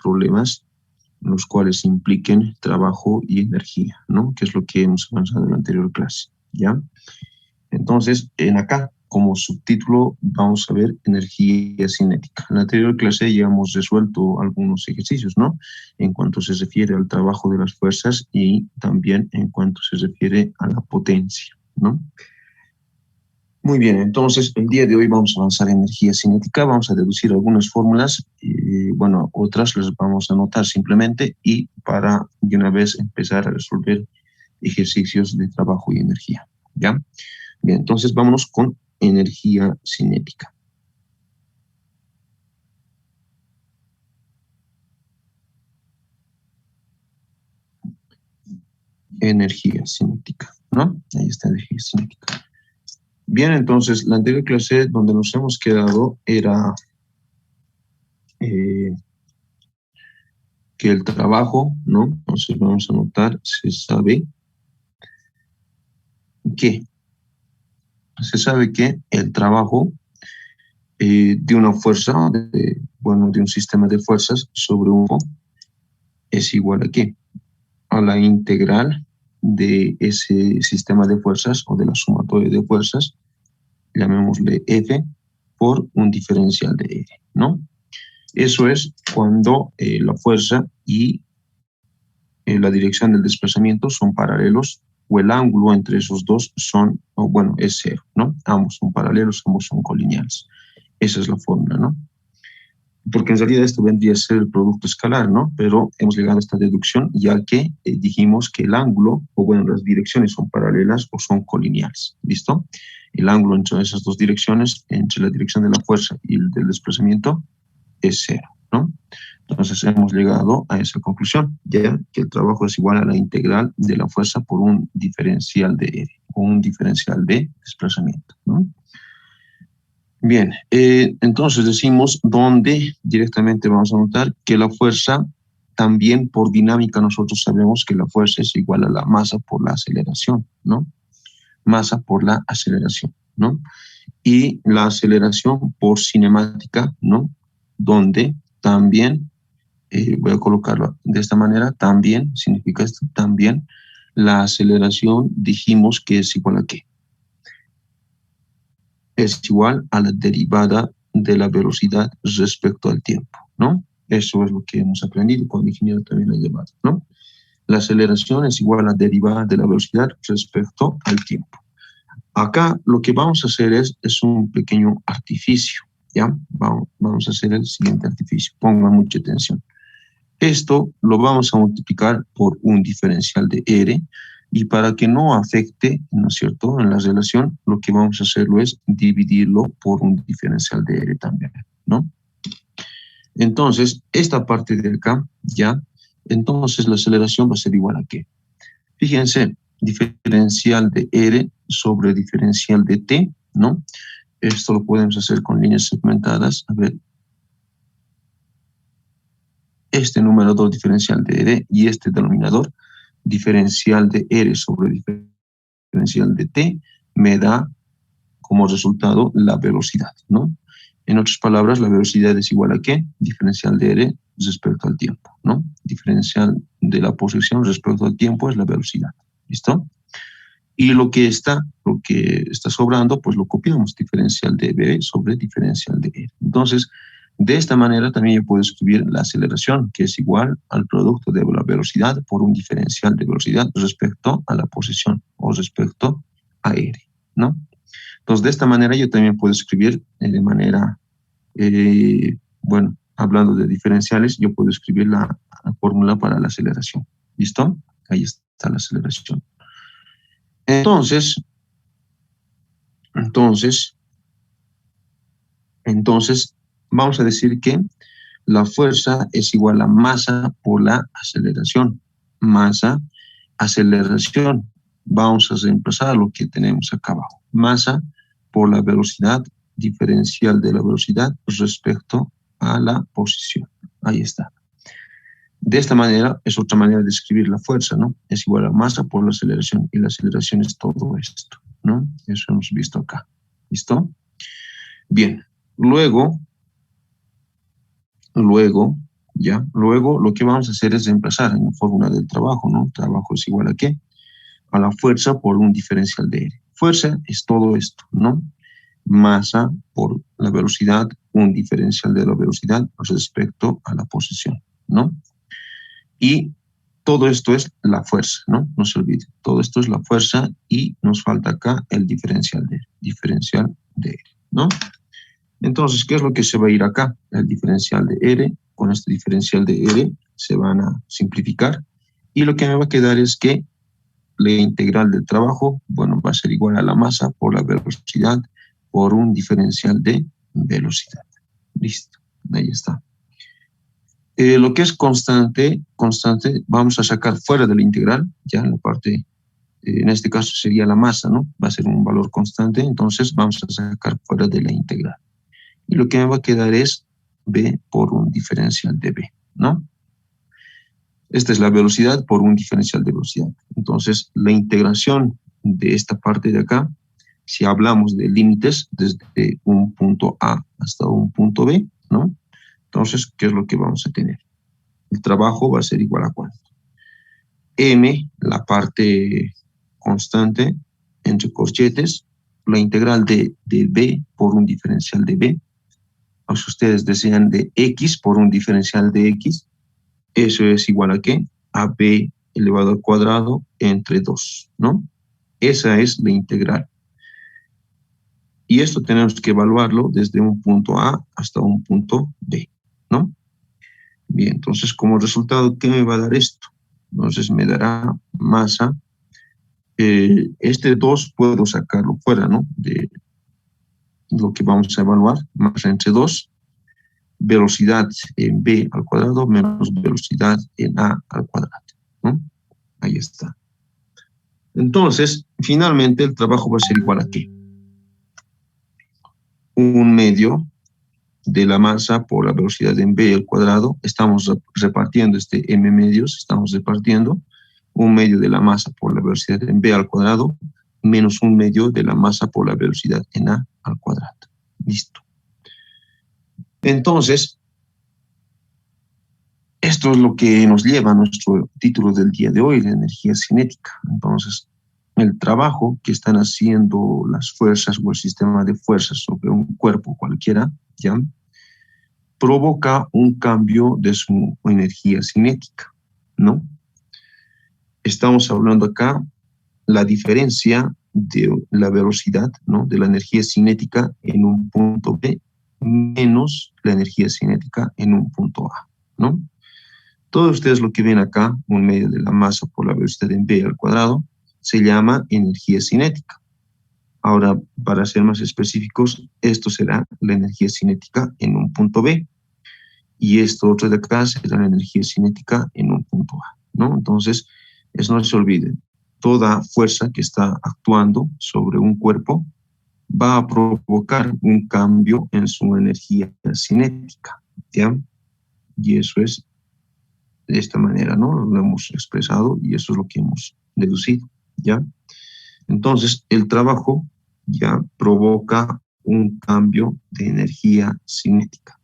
problemas los cuales impliquen trabajo y energía, ¿no? Que es lo que hemos avanzado en la anterior clase, ¿ya? Entonces, en acá, como subtítulo, vamos a ver energía cinética. En la anterior clase ya hemos resuelto algunos ejercicios, ¿no? En cuanto se refiere al trabajo de las fuerzas y también en cuanto se refiere a la potencia, ¿no? Muy bien, entonces el día de hoy vamos a avanzar en energía cinética, vamos a deducir algunas fórmulas, bueno, otras las vamos a anotar simplemente y para de una vez empezar a resolver ejercicios de trabajo y energía, ¿ya? Bien, entonces vámonos con energía cinética. Energía cinética, ¿no? Ahí está energía cinética. Bien, entonces la anterior clase donde nos hemos quedado era que el trabajo, ¿no? Entonces vamos a anotar, se sabe que el trabajo de una fuerza, bueno, de un sistema de fuerzas sobre un es igual a ¿qué? A la integral de ese sistema de fuerzas o de la sumatoria de fuerzas, llamémosle F, por un diferencial de R, ¿no? Eso es cuando la fuerza y la dirección del desplazamiento son paralelos o el ángulo entre esos dos son, o bueno, es cero, ¿no? Ambos son paralelos, ambos son colineales. Esa es la fórmula, ¿no? Porque en realidad esto vendría a ser el producto escalar, ¿no? Pero hemos llegado a esta deducción ya que dijimos que el ángulo, o bueno, las direcciones son paralelas o son colineales, ¿listo? El ángulo entre esas dos direcciones, entre la dirección de la fuerza y el del desplazamiento, es cero, ¿no? Entonces hemos llegado a esa conclusión, ya que el trabajo es igual a la integral de la fuerza por un diferencial de R, o un diferencial de desplazamiento, ¿no? Bien, entonces decimos donde directamente vamos a notar que la fuerza, también por dinámica nosotros sabemos que la fuerza es igual a la masa por la aceleración, ¿no? Masa por la aceleración, ¿no? Y la aceleración por cinemática, ¿no? Donde también, voy a colocarlo de esta manera, también, significa esto, también la aceleración dijimos que es igual a ¿qué? Es igual a la derivada de la velocidad respecto al tiempo, ¿no? Eso es lo que hemos aprendido cuando el ingeniero también ha llevado, ¿no? La aceleración es igual a la derivada de la velocidad respecto al tiempo. Acá lo que vamos a hacer es un pequeño artificio, ¿ya? Vamos a hacer el siguiente artificio, pongan mucha atención. Esto lo vamos a multiplicar por un diferencial de R, y para que no afecte, ¿no es cierto?, en la relación, lo que vamos a hacerlo es dividirlo por un diferencial de R también, ¿no? Entonces, esta parte de acá, ¿ya? Entonces la aceleración va a ser igual a ¿qué? Fíjense, diferencial de R sobre diferencial de T, ¿no? Esto lo podemos hacer con líneas segmentadas. A ver, este numerador diferencial de R y este denominador diferencial de R sobre diferencial de T me da como resultado la velocidad, ¿no? En otras palabras, la velocidad es igual a ¿qué? Diferencial de R respecto al tiempo, ¿no? Diferencial de la posición respecto al tiempo es la velocidad, ¿listo? Y lo que está sobrando, pues lo copiamos, diferencial de B sobre diferencial de R. Entonces, de esta manera también yo puedo escribir la aceleración, que es igual al producto de la velocidad por un diferencial de velocidad respecto a la posición o respecto a R, ¿no? Entonces, de esta manera yo también puedo escribir de manera, bueno, hablando de diferenciales, yo puedo escribir la fórmula para la aceleración. ¿Listo? Ahí está la aceleración. Entonces, vamos a decir que la fuerza es igual a masa por la aceleración. Masa, aceleración. Vamos a reemplazar lo que tenemos acá abajo. Masa por la velocidad, diferencial de la velocidad respecto a la posición. Ahí está. De esta manera, es otra manera de escribir la fuerza, ¿no? Es igual a masa por la aceleración, y la aceleración es todo esto, ¿no? Eso hemos visto acá. ¿Listo? Bien. Luego, ¿ya? Luego lo que vamos a hacer es reemplazar en la fórmula del trabajo, ¿no? Trabajo es igual a ¿qué? A la fuerza por un diferencial de R. Fuerza es todo esto, ¿no? Masa por la velocidad, un diferencial de la velocidad respecto a la posición, ¿no? Y todo esto es la fuerza, ¿no? No se olvide, todo esto es la fuerza y nos falta acá el diferencial de R, ¿no? Entonces, ¿qué es lo que se va a ir acá? El diferencial de R, con este diferencial de R se van a simplificar y lo que me va a quedar es que la integral del trabajo, bueno, va a ser igual a la masa por la velocidad por un diferencial de velocidad. Listo, ahí está. Lo que es constante, vamos a sacar fuera de la integral, ya en la parte, en este caso sería la masa, ¿no? Va a ser un valor constante, entonces vamos a sacar fuera de la integral. Y lo que me va a quedar es B por un diferencial de B, ¿no? Esta es la velocidad por un diferencial de velocidad. Entonces, la integración de esta parte de acá, si hablamos de límites desde un punto A hasta un punto B, ¿no? Entonces, ¿qué es lo que vamos a tener? El trabajo va a ser igual a ¿cuánto? M, la parte constante entre corchetes, la integral de B por un diferencial de B, o si ustedes desean de X por un diferencial de X, eso es igual a ¿qué? A B elevado al cuadrado entre 2, ¿no? Esa es la integral. Y esto tenemos que evaluarlo desde un punto A hasta un punto B, ¿no? Bien, entonces como resultado, ¿qué me va a dar esto? Entonces me dará masa. Este 2 puedo sacarlo fuera, ¿no? De lo que vamos a evaluar, masa entre 2, velocidad en B al cuadrado menos velocidad en A al cuadrado, ¿no? Ahí está. Entonces, finalmente el trabajo va a ser igual a ¿qué? Un medio de la masa por la velocidad en B al cuadrado. Estamos repartiendo este M medios, estamos repartiendo un medio de la masa por la velocidad en B al cuadrado menos un medio de la masa por la velocidad en A al cuadrado. Listo. Entonces, esto es lo que nos lleva a nuestro título del día de hoy, la energía cinética. Entonces, el trabajo que están haciendo las fuerzas o el sistema de fuerzas sobre un cuerpo cualquiera, ¿ya? Provoca un cambio de su energía cinética, ¿no? Estamos hablando acá la diferencia de la velocidad, ¿no? De la energía cinética en un punto B menos la energía cinética en un punto A, ¿no? Todos ustedes lo que ven acá, un medio de la masa por la velocidad en B al cuadrado, se llama energía cinética. Ahora, para ser más específicos, esto será la energía cinética en un punto B. Y esto otro de acá será la energía cinética en un punto A, ¿no? Entonces, eso no se olviden. Toda fuerza que está actuando sobre un cuerpo va a provocar un cambio en su energía cinética, ¿ya? Y eso es de esta manera, ¿no? Lo hemos expresado y eso es lo que hemos deducido, ¿ya? Entonces, el trabajo ya provoca un cambio de energía cinética.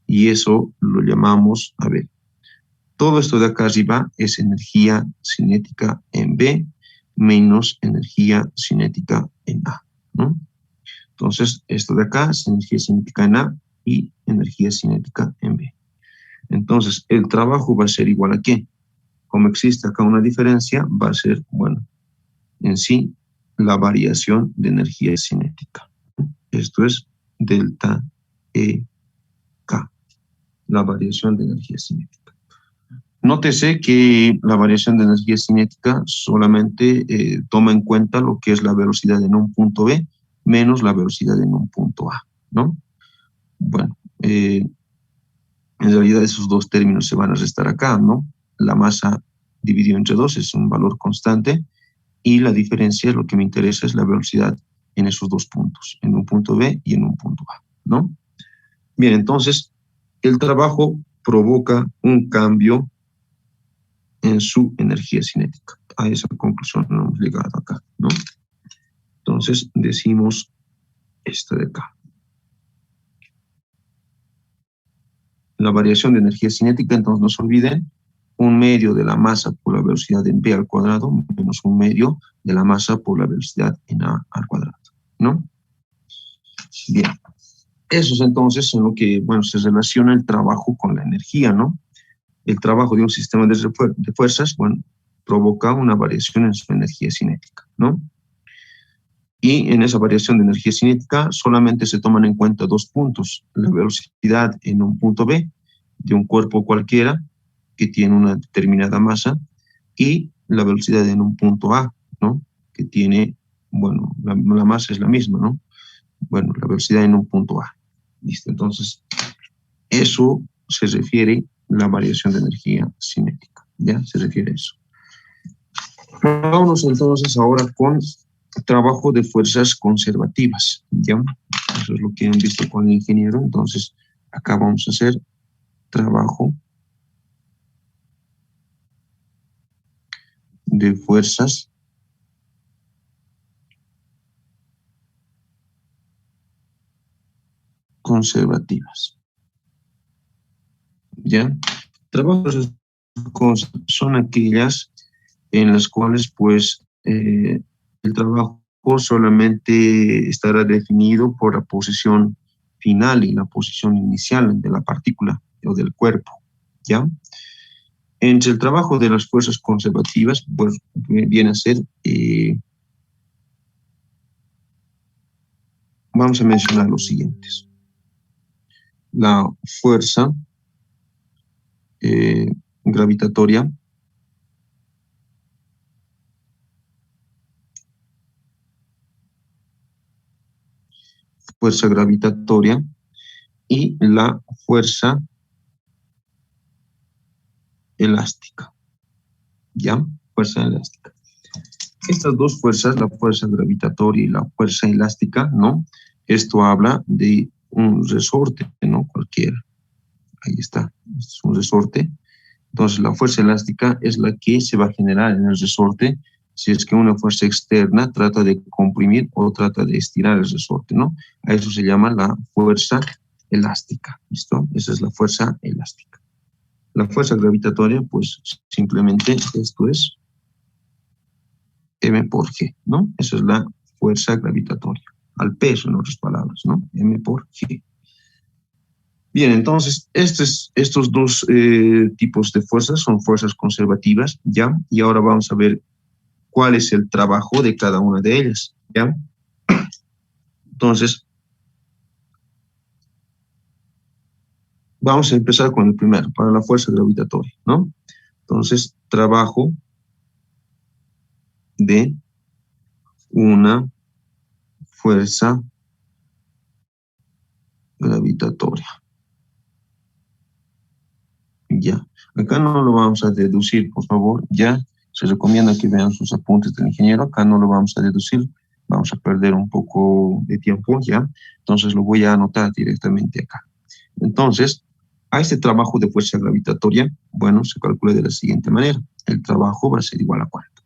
Y eso lo llamamos, a ver, todo esto de acá arriba es energía cinética en B menos energía cinética en A, ¿no? Entonces, esto de acá es energía cinética en A y energía cinética en B. Entonces, el trabajo va a ser igual a ¿qué? Como existe acá una diferencia, va a ser, bueno, en sí, la variación de energía cinética. Esto es delta E K, la variación de energía cinética. Nótese que la variación de energía cinética solamente toma en cuenta lo que es la velocidad en un punto B menos la velocidad en un punto A, ¿no? Bueno, en realidad esos dos términos se van a restar acá, ¿no? La masa dividido entre 2 es un valor constante y la diferencia, lo que me interesa es la velocidad en esos dos puntos, en un punto B y en un punto A, ¿no? Bien, entonces, el trabajo provoca un cambio en su energía cinética. A esa conclusión no hemos llegado acá, ¿no? Entonces, decimos esta de acá. la variación de energía cinética, entonces no se olviden, 1/2 de la masa por la velocidad en b al cuadrado menos 1/2 de la masa por la velocidad en a al cuadrado, ¿no? Bien, eso es entonces en lo que, bueno, se relaciona el trabajo con la energía, ¿no? El trabajo de un sistema de fuerzas, bueno, provoca una variación en su energía cinética, ¿no? Y en esa variación de energía cinética solamente se toman en cuenta 2 puntos, la velocidad en un punto B de un cuerpo cualquiera que tiene una determinada masa y la velocidad en un punto A, ¿no? Que tiene, bueno, la masa es la misma, ¿no? Bueno, la velocidad en un punto A. ¿Listo? Entonces, eso se refiere a la variación de energía cinética, ¿ya? Se refiere a eso. Vámonos entonces ahora con trabajo de fuerzas conservativas, ¿ya? Eso es lo que han visto con el ingeniero. Entonces, acá vamos a hacer trabajo de fuerzas conservativas, ¿ya? Trabajos son aquellas en las cuales, pues, el trabajo solamente estará definido por la posición final y la posición inicial de la partícula o del cuerpo, ¿ya? Entre el trabajo de las fuerzas conservativas, pues, viene a ser, vamos a mencionar los siguientes. La fuerza gravitatoria, y la fuerza elástica, ¿ya? Fuerza elástica. Estas dos fuerzas, la fuerza gravitatoria y la fuerza elástica, ¿no? Esto habla de un resorte, ¿no? Cualquiera. Ahí está, este es un resorte. Entonces, la fuerza elástica es la que se va a generar en el resorte si es que una fuerza externa trata de comprimir o trata de estirar el resorte, ¿no? A eso se llama la fuerza elástica, ¿listo? Esa es la fuerza elástica. La fuerza gravitatoria, pues simplemente esto es M por G, ¿no? Esa es la fuerza gravitatoria, al peso, en otras palabras, ¿no? M por G. Bien, entonces, estos dos tipos de fuerzas son fuerzas conservativas, ¿ya? Y ahora vamos a ver cuál es el trabajo de cada una de ellas, ¿ya? Entonces, vamos a empezar con el primero, para la fuerza gravitatoria, ¿no? Entonces, trabajo de una fuerza gravitatoria. Ya. Acá no lo vamos a deducir, por favor, ya. Se recomienda que vean sus apuntes del ingeniero. Acá no lo vamos a deducir. Vamos a perder un poco de tiempo, ya. Entonces lo voy a anotar directamente acá. Entonces, a este trabajo de fuerza gravitatoria, bueno, se calcula de la siguiente manera. El trabajo va a ser igual a ¿cuánto?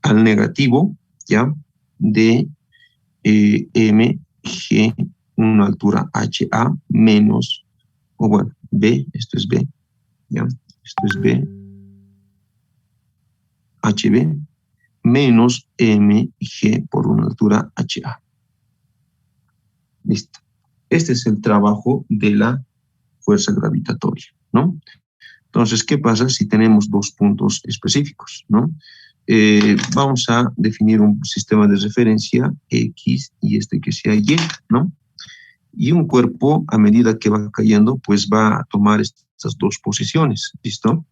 Al negativo, ya, de mg, una altura ha, menos, o bueno, b, esto es b, ¿ya? Esto es B, HB, menos MG por una altura HA. Listo. Este es el trabajo de la fuerza gravitatoria, ¿no? Entonces, ¿qué pasa si tenemos dos puntos específicos, ¿no? Vamos a definir un sistema de referencia X y este que sea Y, ¿no? Y un cuerpo, a medida que va cayendo, pues va a tomar estas dos posiciones, ¿listo?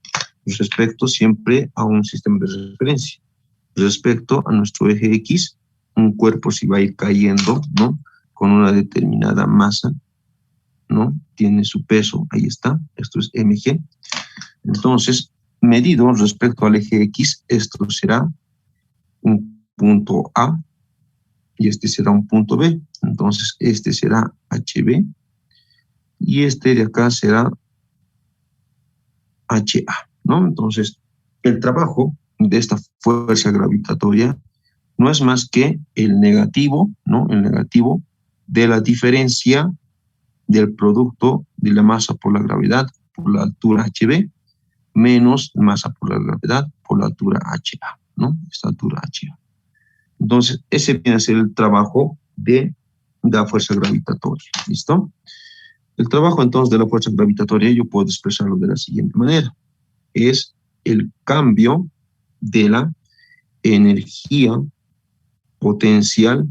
Respecto siempre a un sistema de referencia. Respecto a nuestro eje X, un cuerpo si va a ir cayendo, ¿no? Con una determinada masa, ¿no? Tiene su peso, ahí está, esto es mg. Entonces, medido respecto al eje X, esto será un punto A y este será un punto B. Entonces, este será HB y este de acá será HA, ¿no? Entonces, el trabajo de esta fuerza gravitatoria no es más que el negativo, ¿no? El negativo de la diferencia del producto de la masa por la gravedad por la altura HB menos masa por la gravedad por la altura HA, ¿no? Esta altura HA. Entonces, ese viene a ser el trabajo de la fuerza gravitatoria, ¿listo? El trabajo entonces de la fuerza gravitatoria yo puedo expresarlo de la siguiente manera. Es el cambio de la energía potencial,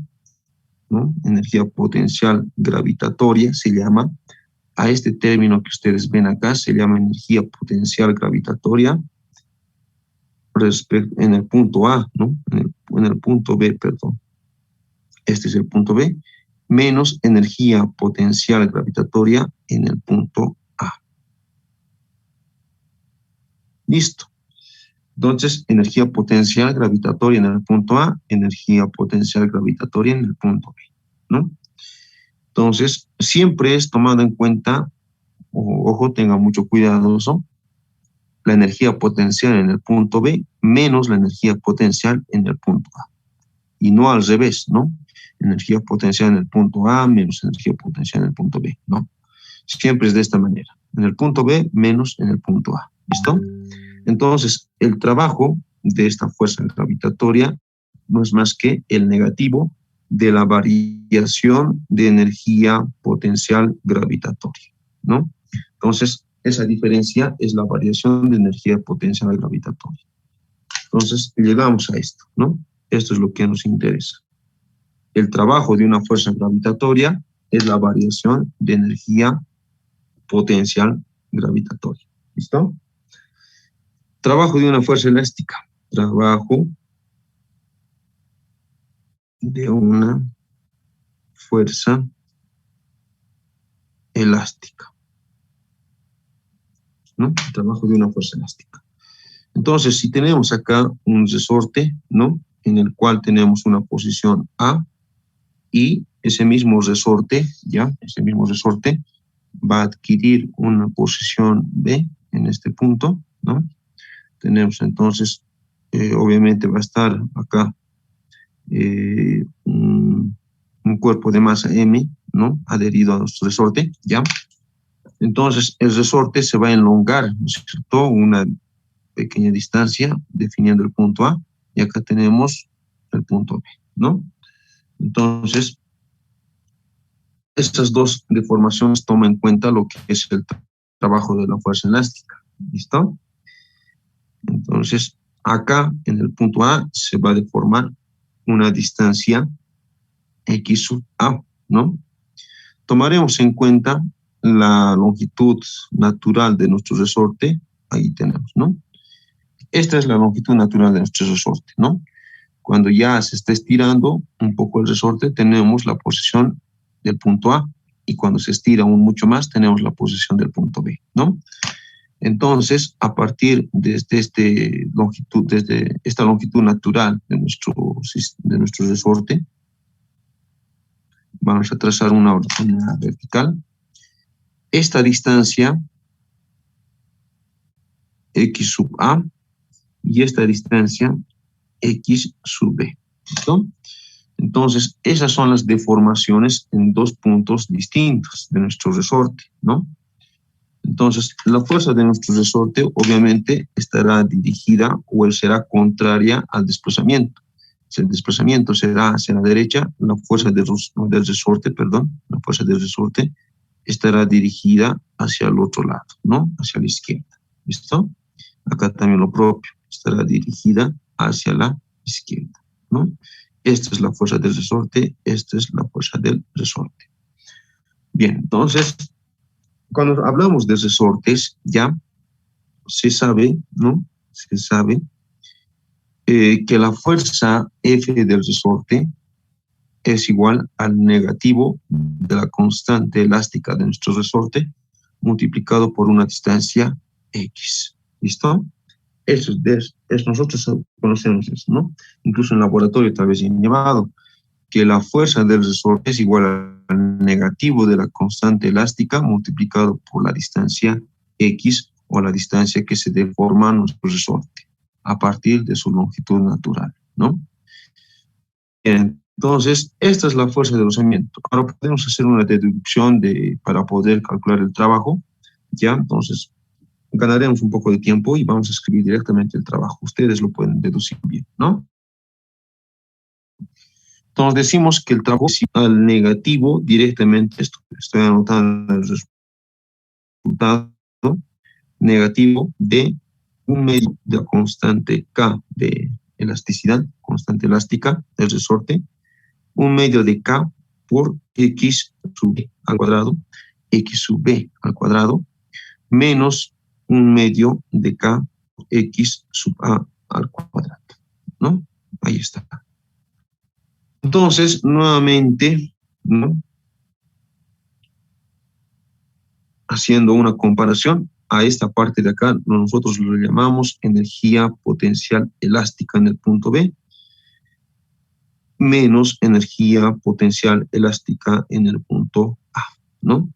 ¿no? Energía potencial gravitatoria se llama. A este término que ustedes ven acá se llama energía potencial gravitatoria en el punto A, ¿no? En el punto B, perdón. Este es el punto B, menos energía potencial gravitatoria en el punto A. Listo. Entonces, energía potencial gravitatoria en el punto A, energía potencial gravitatoria en el punto B, ¿no? Entonces, siempre es tomado en cuenta, ojo, tenga mucho cuidado, ¿no? La energía potencial en el punto B menos la energía potencial en el punto A. Y no al revés, ¿no? Energía potencial en el punto A menos energía potencial en el punto B, ¿no? Siempre es de esta manera. En el punto B menos en el punto A, ¿listo? Entonces, el trabajo de esta fuerza gravitatoria no es más que el negativo de la variación de energía potencial gravitatoria, ¿no? Entonces, esa diferencia es la variación de energía potencial gravitatoria. Entonces, llegamos a esto, ¿no? Esto es lo que nos interesa. El trabajo de una fuerza gravitatoria es la variación de energía potencial gravitatoria. ¿Listo? Trabajo de una fuerza elástica. Trabajo de una fuerza elástica, ¿no? Trabajo de una fuerza elástica. Entonces, si tenemos acá un resorte, ¿no? En el cual tenemos una posición A y ese mismo resorte, ¿ya? Ese mismo resorte va a adquirir una posición B en este punto, ¿no? Tenemos entonces, obviamente va a estar acá un cuerpo de masa M, ¿no? Adherido a nuestro resorte, ¿ya? Entonces, el resorte se va a elongar, ¿no es cierto? Una pequeña distancia, definiendo el punto A, y acá tenemos el punto B, ¿no? Entonces, estas dos deformaciones toman en cuenta lo que es el trabajo de la fuerza elástica, ¿listo? Entonces, acá en el punto A se va a deformar una distancia X sub A, ¿no? Tomaremos en cuenta la longitud natural de nuestro resorte, ahí tenemos, ¿no? Esta es la longitud natural de nuestro resorte, ¿no? Cuando ya se está estirando un poco el resorte, tenemos la posición del punto A, y cuando se estira aún mucho más, tenemos la posición del punto B, ¿no? Entonces, a partir de desde esta longitud natural de nuestro resorte, vamos a trazar una vertical. Esta distancia, X sub A, y esta distancia, X sub B, ¿listo? Entonces, esas son las deformaciones en dos puntos distintos de nuestro resorte, ¿no? Entonces, la fuerza de nuestro resorte obviamente estará dirigida o será contraria al desplazamiento. Si el desplazamiento será hacia la derecha, la fuerza del resorte estará dirigida hacia el otro lado, ¿no? Hacia la izquierda, ¿listo? Acá también lo propio, estará dirigida hacia la izquierda, ¿no? Esta es la fuerza del resorte, esta es la fuerza del resorte. Bien, entonces, cuando hablamos de resortes, ya se sabe, ¿no? Se sabe que la fuerza F del resorte es igual al negativo de la constante elástica de nuestro resorte multiplicado por una distancia X. ¿Listo? Eso es nosotros conocemos eso, ¿no? Incluso en laboratorio tal vez han llevado que la fuerza del resorte es igual al negativo de la constante elástica multiplicado por la distancia X o la distancia que se deforma nuestro resorte a partir de su longitud natural, ¿no? Entonces, esta es la fuerza de rozamiento. Ahora podemos hacer una deducción para poder calcular el trabajo, ¿ya? Entonces, ganaremos un poco de tiempo y vamos a escribir directamente el trabajo. Ustedes lo pueden deducir bien, ¿no? Entonces, decimos que el trabajo es al negativo directamente, estoy anotando el resultado negativo de un medio de la constante K de elasticidad, constante elástica del resorte, un medio de K por X sub B al cuadrado, X sub B al cuadrado, menos un medio de K por X sub A al cuadrado, ¿no? Ahí está. Entonces, nuevamente, ¿no? Haciendo una comparación a esta parte de acá, nosotros lo llamamos energía potencial elástica en el punto B, menos energía potencial elástica en el punto A, ¿no?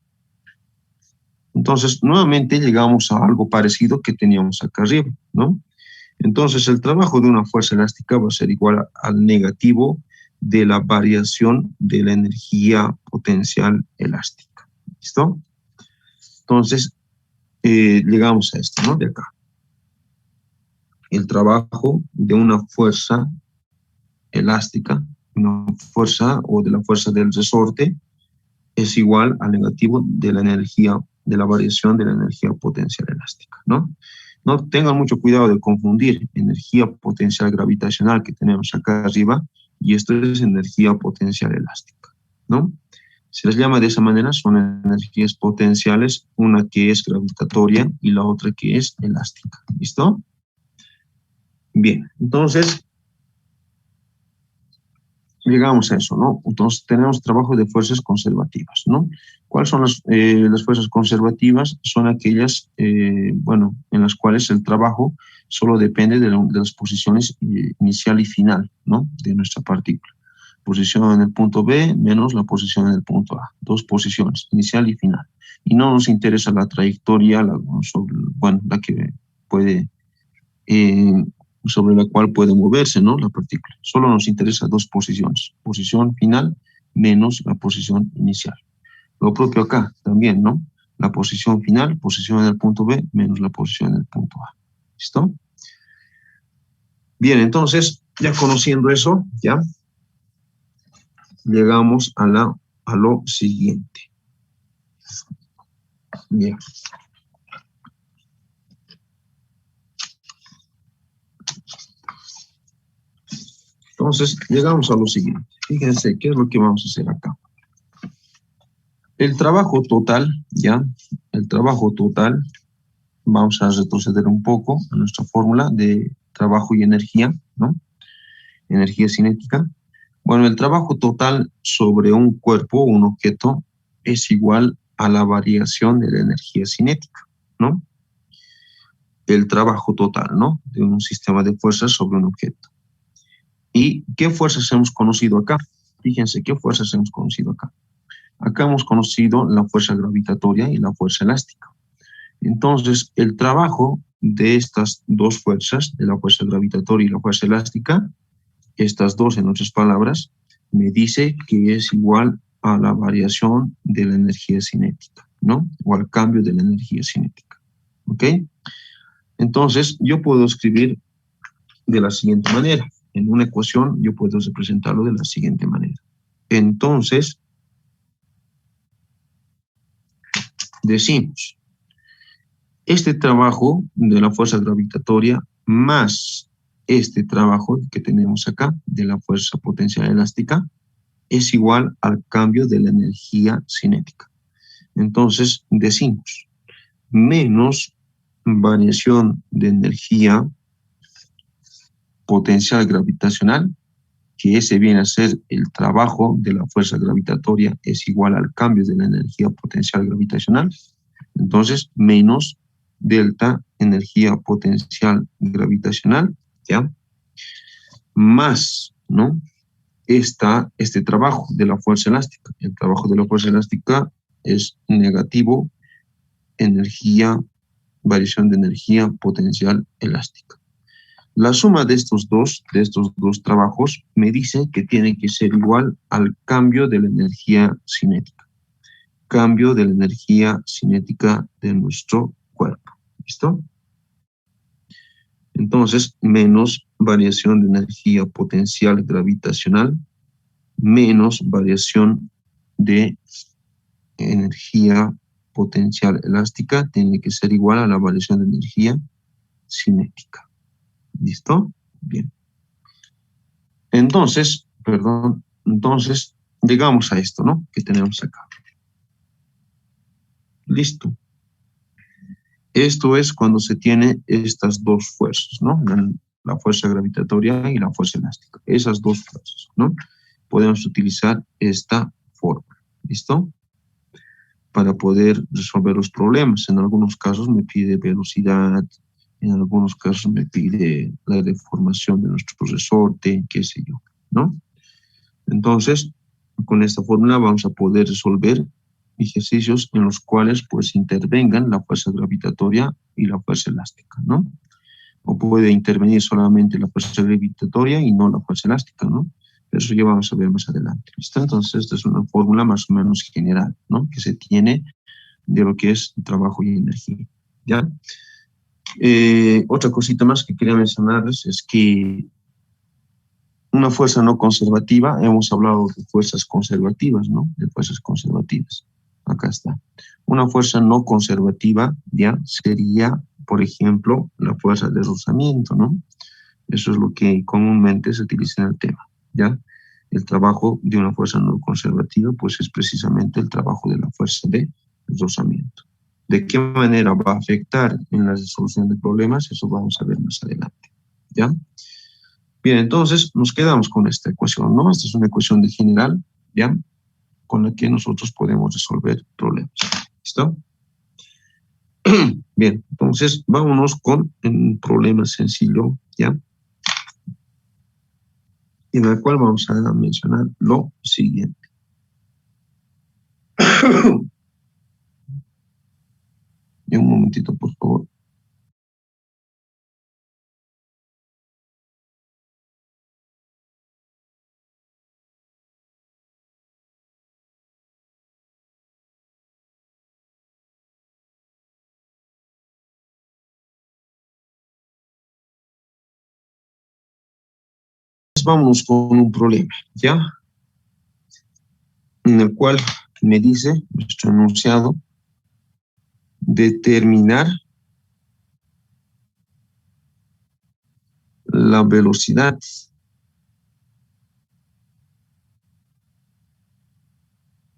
Entonces, nuevamente llegamos a algo parecido que teníamos acá arriba, ¿no? Entonces, el trabajo de una fuerza elástica va a ser igual al negativo de la variación de la energía potencial elástica. ¿Listo? Entonces, llegamos a esto, ¿no? De acá. El trabajo de una fuerza elástica, una fuerza o de la fuerza del resorte, es igual al negativo de la energía, de la variación de la energía potencial elástica, ¿no? No tengan mucho cuidado de confundir energía potencial gravitacional que tenemos acá arriba y esto es energía potencial elástica, ¿no? Se les llama de esa manera, son energías potenciales, una que es gravitatoria y la otra que es elástica, ¿listo? Bien, entonces llegamos a eso, ¿no? Entonces tenemos trabajo de fuerzas conservativas, ¿no? ¿Cuáles son las fuerzas conservativas? Son aquellas, bueno, en las cuales el trabajo solo depende de las posiciones inicial y final, ¿no? De nuestra partícula. Posición en el punto B menos la posición en el punto A. Dos posiciones, inicial y final. Y no nos interesa la trayectoria, bueno, la que puede sobre la cual puede moverse, ¿no? La partícula. Solo nos interesa dos posiciones, posición final menos la posición inicial. Lo propio acá también, ¿no? La posición final, posición en el punto B menos la posición en el punto A. ¿Listo? Bien, entonces, ya conociendo eso, ya llegamos a lo siguiente. Bien. Entonces, llegamos a lo siguiente. Fíjense, ¿qué es lo que vamos a hacer acá? El trabajo total, ¿ya? El trabajo total, vamos a retroceder un poco a nuestra fórmula de trabajo y energía, ¿no? Energía cinética. Bueno, el trabajo total sobre un cuerpo o un objeto es igual a la variación de la energía cinética, ¿no? El trabajo total, ¿no? De un sistema de fuerzas sobre un objeto. ¿Y qué fuerzas hemos conocido acá? Fíjense, ¿qué fuerzas hemos conocido acá? Acá hemos conocido la fuerza gravitatoria y la fuerza elástica. Entonces, el trabajo de estas dos fuerzas, de la fuerza gravitatoria y la fuerza elástica, estas dos, en otras palabras, me dice que es igual a la variación de la energía cinética, ¿no? O al cambio de la energía cinética, ¿ok? Entonces, yo puedo escribir de la siguiente manera. En una ecuación, yo puedo representarlo de la siguiente manera. Entonces, decimos, este trabajo de la fuerza gravitatoria más este trabajo que tenemos acá de la fuerza potencial elástica es igual al cambio de la energía cinética. Entonces decimos menos variación de energía potencial gravitacional, que ese viene a ser el trabajo de la fuerza gravitatoria es igual al cambio de la energía potencial gravitacional. Entonces menos delta energía potencial gravitacional, ¿ya? Más, ¿no? Este trabajo de la fuerza elástica. El trabajo de la fuerza elástica es negativo energía, variación de energía potencial elástica. La suma de estos dos trabajos me dice que tiene que ser igual al cambio de la energía cinética. Cambio de la energía cinética de nuestro cuerpo. ¿Listo? Entonces, menos variación de energía potencial gravitacional, menos variación de energía potencial elástica, tiene que ser igual a la variación de energía cinética. ¿Listo? Bien. Entonces, llegamos a esto, ¿no? Que tenemos acá. Listo. Esto es cuando se tiene estas dos fuerzas, ¿no? La fuerza gravitatoria y la fuerza elástica. Esas dos fuerzas, ¿no? Podemos utilizar esta fórmula. ¿Listo? Para poder resolver los problemas. En algunos casos me pide velocidad, en algunos casos me pide la deformación de nuestro resorte, qué sé yo, ¿no? Entonces, con esta fórmula vamos a poder resolver ejercicios en los cuales pues intervengan la fuerza gravitatoria y la fuerza elástica, ¿no? O puede intervenir solamente la fuerza gravitatoria y no la fuerza elástica, ¿no? Eso ya vamos a ver más adelante, ¿listo? Entonces, esta es una fórmula más o menos general, ¿no? Que se tiene de lo que es trabajo y energía, ¿ya? Otra cosita más que quería mencionarles es que una fuerza no conservativa, hemos hablado de fuerzas conservativas, ¿no? De fuerzas conservativas. Acá está. Una fuerza no conservativa, ¿ya? Sería, por ejemplo, la fuerza de rozamiento, ¿no? Eso es lo que comúnmente se utiliza en el tema, ¿ya? El trabajo de una fuerza no conservativa, pues es precisamente el trabajo de la fuerza de rozamiento. ¿De qué manera va a afectar en la resolución de problemas? Eso vamos a ver más adelante, ¿ya? Bien, entonces nos quedamos con esta ecuación, ¿no? Esta es una ecuación de general, ¿ya? Con la que nosotros podemos resolver problemas. ¿Listo? Bien, entonces vámonos con un problema sencillo, ¿ya? En el cual vamos a mencionar lo siguiente. Y un momentito, por favor. Vámonos con un problema, ¿ya? En el cual me dice nuestro enunciado determinar la velocidad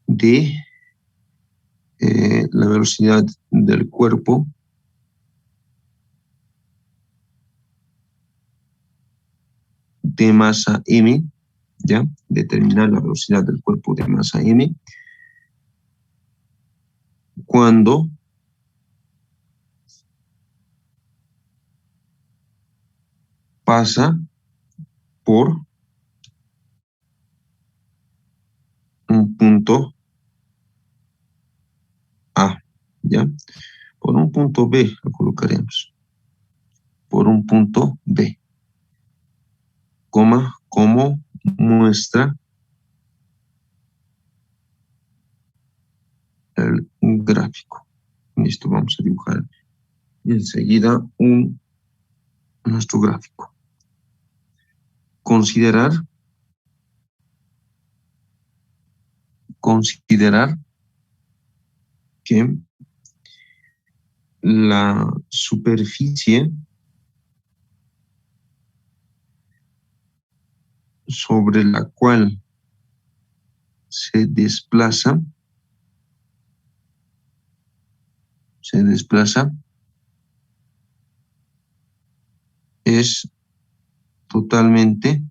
de la velocidad del cuerpo de masa m, ¿ya? Determinar la velocidad del cuerpo de masa m cuando pasa por un punto A, ¿ya? Por un punto B lo colocaremos. Por un punto B, coma, como muestra el gráfico. Listo, vamos a dibujar enseguida nuestro gráfico. Considerar que la superficie sobre la cual se desplaza es totalmente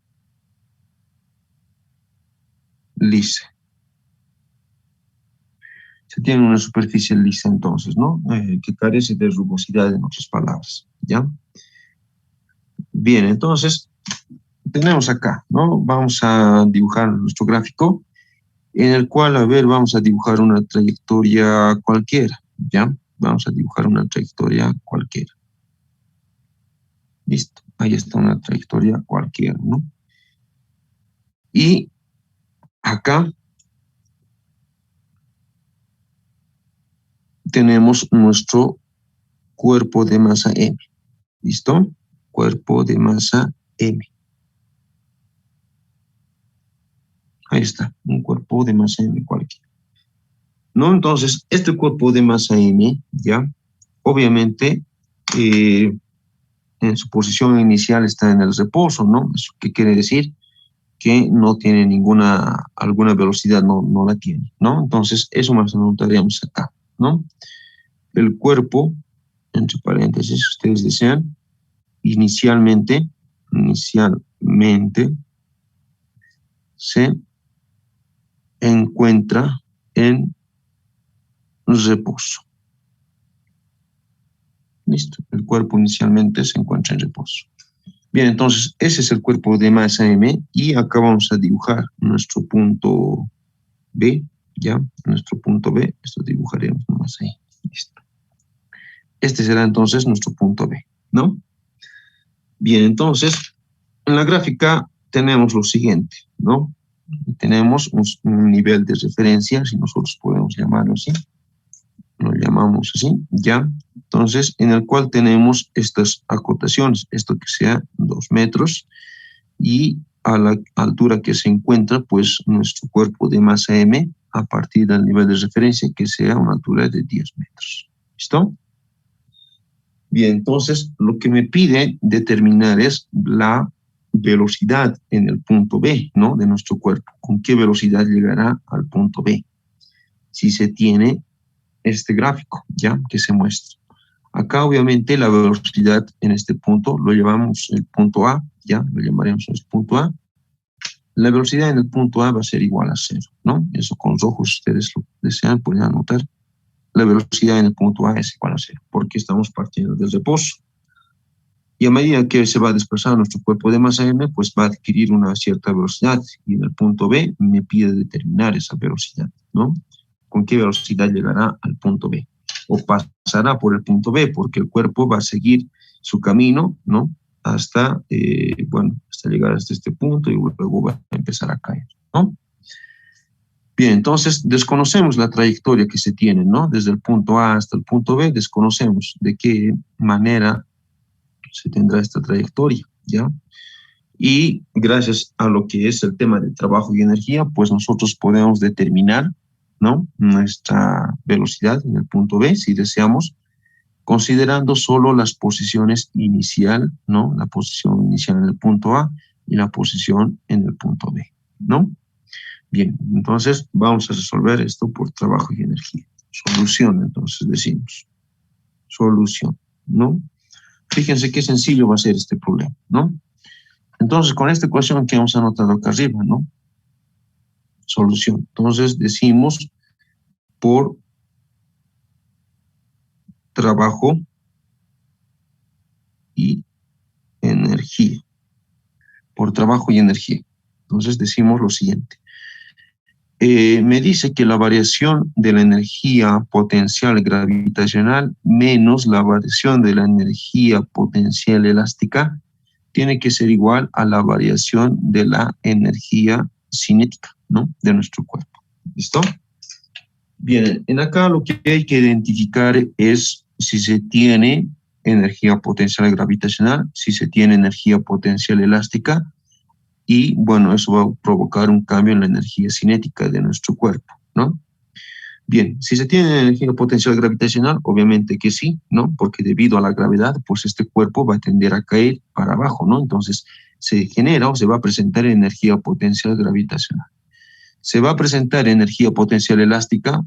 lisa. Se tiene una superficie lisa entonces, ¿no? Que carece de rugosidad en otras palabras, ¿ya? Bien, entonces tenemos acá, ¿no? Vamos a dibujar nuestro gráfico en el cual, a ver, vamos a dibujar una trayectoria cualquiera, ¿ya? Vamos a dibujar una trayectoria cualquiera. Listo, ahí está una trayectoria cualquiera, ¿no? Y acá tenemos nuestro cuerpo de masa M. ¿Listo? Cuerpo de masa M. Ahí está, un cuerpo de masa M cualquiera. ¿No? Entonces, este cuerpo de masa M, ¿ya? Obviamente, en su posición inicial está en el reposo, ¿no? ¿Eso qué quiere decir? Que no tiene alguna velocidad, no la tiene, ¿no? Entonces, eso más anotaríamos acá, ¿no? El cuerpo, entre paréntesis, si ustedes desean, inicialmente se encuentra en reposo. Listo, el cuerpo inicialmente se encuentra en reposo. Bien, entonces ese es el cuerpo de masa M y acá vamos a dibujar nuestro punto B, ¿ya? Nuestro punto B, esto dibujaremos nomás ahí. Listo. Este será entonces nuestro punto B, ¿no? Bien, entonces, en la gráfica tenemos lo siguiente, ¿no? Tenemos un nivel de referencia, si nosotros podemos llamarlo así, lo llamamos así, ¿ya? Entonces, en el cual tenemos estas acotaciones, esto que sea 2 metros, y a la altura que se encuentra, pues, nuestro cuerpo de masa M, a partir del nivel de referencia, que sea una altura de 10 metros. ¿Listo? Bien, entonces, lo que me pide determinar es la velocidad en el punto B, ¿no? De nuestro cuerpo. ¿Con qué velocidad llegará al punto B? Si se tiene este gráfico, ¿ya? Que se muestra. Acá, obviamente, la velocidad en este punto lo llamamos el punto A, ¿ya? Lo llamaremos el punto A. La velocidad en el punto A va a ser igual a 0, ¿no? Eso con rojo, si ustedes lo desean, pueden anotar. La velocidad en el punto A es igual a 0, porque estamos partiendo del reposo. Y a medida que se va a desplazar nuestro cuerpo de masa M, pues va a adquirir una cierta velocidad. Y en el punto B me pide determinar esa velocidad, ¿no? ¿Con qué velocidad llegará al punto B? O pasará por el punto B, porque el cuerpo va a seguir su camino, ¿no? Hasta, hasta llegar hasta este punto y luego va a empezar a caer, ¿no? Bien, entonces desconocemos la trayectoria que se tiene, ¿no? Desde el punto A hasta el punto B, desconocemos de qué manera se tendrá esta trayectoria, ¿ya? Y gracias a lo que es el tema de trabajo y energía, pues nosotros podemos determinar, ¿no? Nuestra velocidad en el punto B, si deseamos, considerando solo las posiciones inicial, ¿no? La posición inicial en el punto A y la posición en el punto B, ¿no? Bien, entonces vamos a resolver esto por trabajo y energía. Solución, entonces decimos. Solución, ¿no? Fíjense qué sencillo va a ser este problema, ¿no? Entonces, con esta ecuación que hemos anotado acá arriba, ¿no? Solución. Entonces, decimos por trabajo y energía. Por trabajo y energía. Entonces, decimos lo siguiente. Me dice que la variación de la energía potencial gravitacional menos la variación de la energía potencial elástica tiene que ser igual a la variación de la energía cinética, ¿no? De nuestro cuerpo. ¿Listo? Bien, en acá lo que hay que identificar es si se tiene energía potencial gravitacional, si se tiene energía potencial elástica, y bueno, eso va a provocar un cambio en la energía cinética de nuestro cuerpo, ¿no? Bien, si se tiene energía potencial gravitacional, obviamente que sí, ¿no? Porque debido a la gravedad, pues este cuerpo va a tender a caer para abajo, ¿no? Entonces se genera o se va a presentar energía potencial gravitacional. Se va a presentar energía potencial elástica.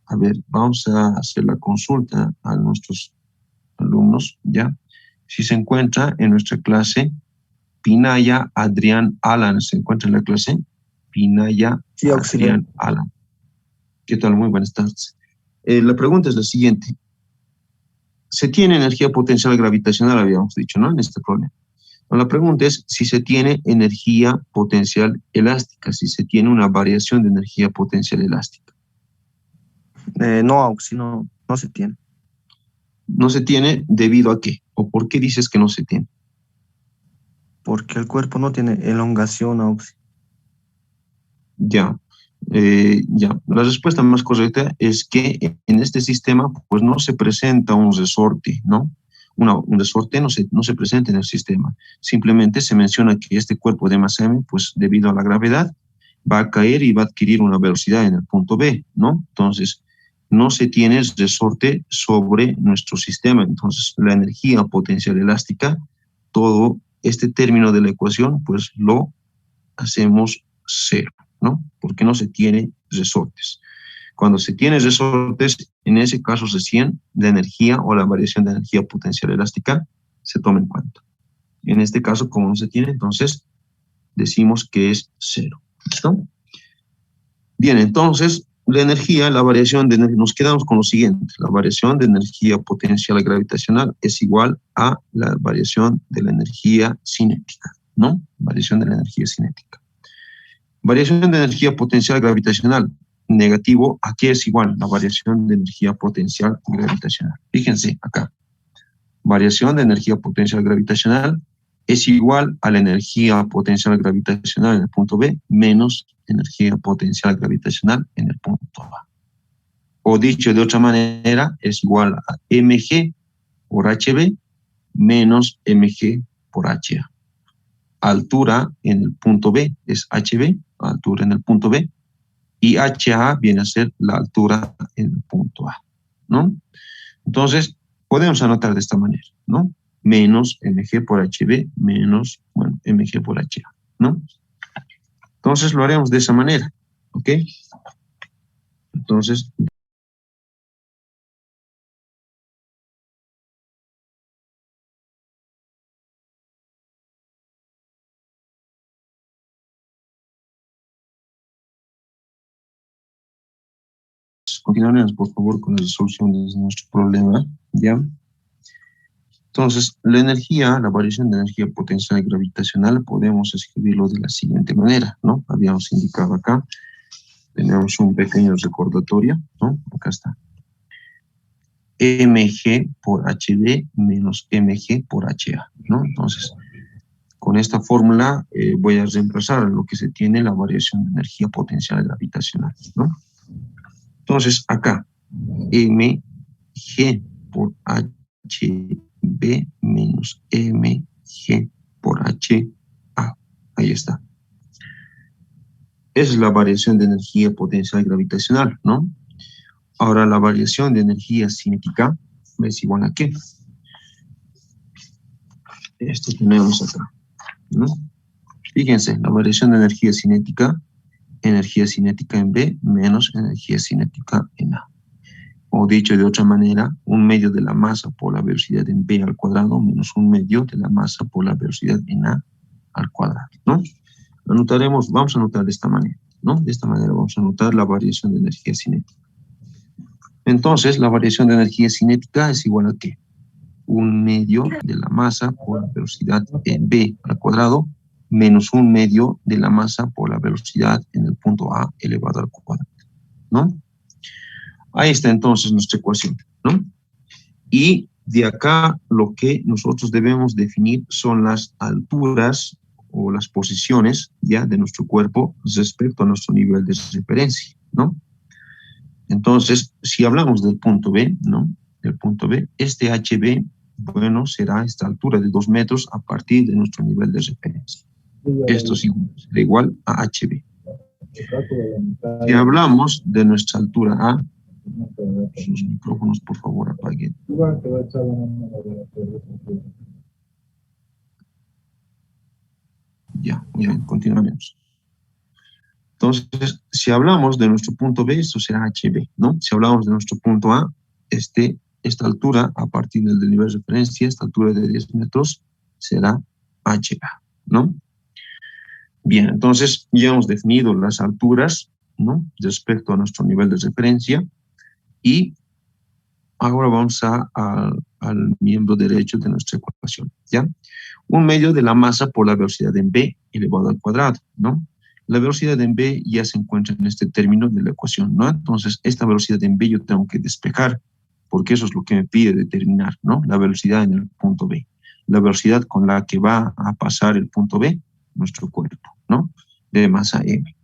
A ver, vamos a hacer la consulta a nuestros alumnos, ¿ya? Si se encuentra en nuestra clase Pinaya Adrián Alan, ¿se encuentra en la clase? Pinaya Sí, auxiliar. Adrián Alan. ¿Qué tal? Muy buenas tardes. La pregunta es la siguiente. Se tiene energía potencial gravitacional, habíamos dicho, ¿no? En este problema. La pregunta es si se tiene energía potencial elástica, si se tiene una variación de energía potencial elástica. No, auxilio, no se tiene. No se tiene debido a qué, o por qué dices que no se tiene. porque el cuerpo no tiene elongación, Auxi. Ya, ya. La respuesta más correcta es que en este sistema pues no se presenta un resorte, ¿no? Un resorte no se presenta en el sistema. Simplemente se menciona que este cuerpo de masa M, pues debido a la gravedad, va a caer y va a adquirir una velocidad en el punto B, ¿no? Entonces, no se tiene resorte sobre nuestro sistema. Entonces, la energía potencial elástica, todo este término de la ecuación, pues lo hacemos cero, ¿no? Porque no se tiene resortes. Cuando se tiene resortes, en ese caso recién la energía o la variación de energía potencial elástica se toma en cuenta. En este caso, como no se tiene, entonces decimos que es cero. ¿Listo? Bien, entonces la energía, la variación de energía, nos quedamos con lo siguiente. La variación de energía potencial gravitacional es igual a la variación de la energía cinética, ¿no? Variación de la energía cinética. Variación de energía potencial gravitacional negativo, ¿a qué es igual? La variación de energía potencial gravitacional. Fíjense acá. Variación de energía potencial gravitacional es igual a la energía potencial gravitacional en el punto B menos energía potencial gravitacional en el punto A. O dicho de otra manera, es igual a mg por hb menos mg por ha. Altura en el punto B es hb, altura en el punto B, y ha viene a ser la altura en el punto A, ¿no? Entonces, podemos anotar de esta manera, ¿no? Menos mg por hb menos, bueno, mg por ha, ¿no? Entonces, lo haremos de esa manera, ¿ok? Entonces, continuaremos, por favor, con la resolución de nuestro problema, ¿ya? Entonces, la energía, la variación de energía potencial gravitacional, podemos escribirlo de la siguiente manera, ¿no? Habíamos indicado acá, tenemos un pequeño recordatorio, ¿no? Acá está. mg por hd menos mg por ha, ¿no? Entonces, con esta fórmula voy a reemplazar lo que se tiene la variación de energía potencial gravitacional, ¿no? Entonces, acá, mg por hb menos mg por ha. Ahí está. Esa es la variación de energía potencial gravitacional, ¿no? Ahora, la variación de energía cinética es igual a ¿qué? Esto tenemos acá, ¿no? Fíjense, la variación de energía cinética en B menos energía cinética en A. O dicho de otra manera, un medio de la masa por la velocidad en B al cuadrado menos un medio de la masa por la velocidad en A al cuadrado, ¿no? Anotaremos, vamos a anotar de esta manera, ¿no? De esta manera vamos a anotar la variación de energía cinética. Entonces, la variación de energía cinética es igual a ¿qué? Un medio de la masa por la velocidad en B al cuadrado menos un medio de la masa por la velocidad en el punto A elevado al cuadrado, ¿no? Ahí está entonces nuestra ecuación, ¿no? Y de acá lo que nosotros debemos definir son las alturas o las posiciones ya de nuestro cuerpo respecto a nuestro nivel de referencia, ¿no? Entonces, si hablamos del punto B, ¿no? Del punto B, este HB, bueno, será esta altura de 2 metros a partir de nuestro nivel de referencia. Esto será igual a HB. Si hablamos de nuestra altura A, sus micrófonos, por favor, apaguen. Ya, continuamos. Entonces, si hablamos de nuestro punto B, esto será HB, ¿no? Si hablamos de nuestro punto A, esta altura, a partir del nivel de referencia, esta altura de 10 metros, será HA, ¿no? Bien, entonces ya hemos definido las alturas, ¿no? Respecto a nuestro nivel de referencia, y ahora vamos al miembro derecho de nuestra ecuación, ¿ya? Un medio de la masa por la velocidad en B elevado al cuadrado, ¿no? La velocidad en B ya se encuentra en este término de la ecuación, ¿no? Entonces, esta velocidad en B yo tengo que despejar, porque eso es lo que me pide determinar, ¿no? La velocidad en el punto B. la velocidad con la que va a pasar el punto B, nuestro cuerpo, ¿no? De masa M.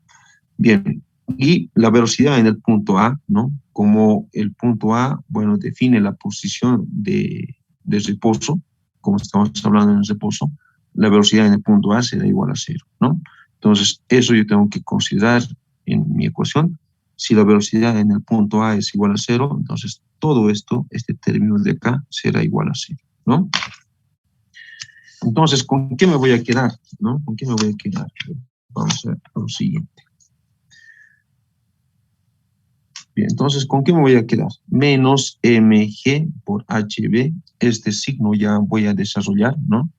Bien, y la velocidad en el punto A, ¿no? Como el punto A, bueno, define la posición de reposo, como estamos hablando en el reposo, la velocidad en el punto A será igual a 0, ¿no? Entonces, eso yo tengo que considerar en mi ecuación. Si la velocidad en el punto A es igual a 0, entonces todo esto, este término de acá, será igual a 0, ¿no? Entonces, ¿con qué me voy a quedar? ¿No? ¿Con qué me voy a quedar? Vamos a ver lo siguiente. Bien, entonces, ¿con qué me voy a quedar? Menos mg por hb. Este signo ya voy a desarrollar, ¿no?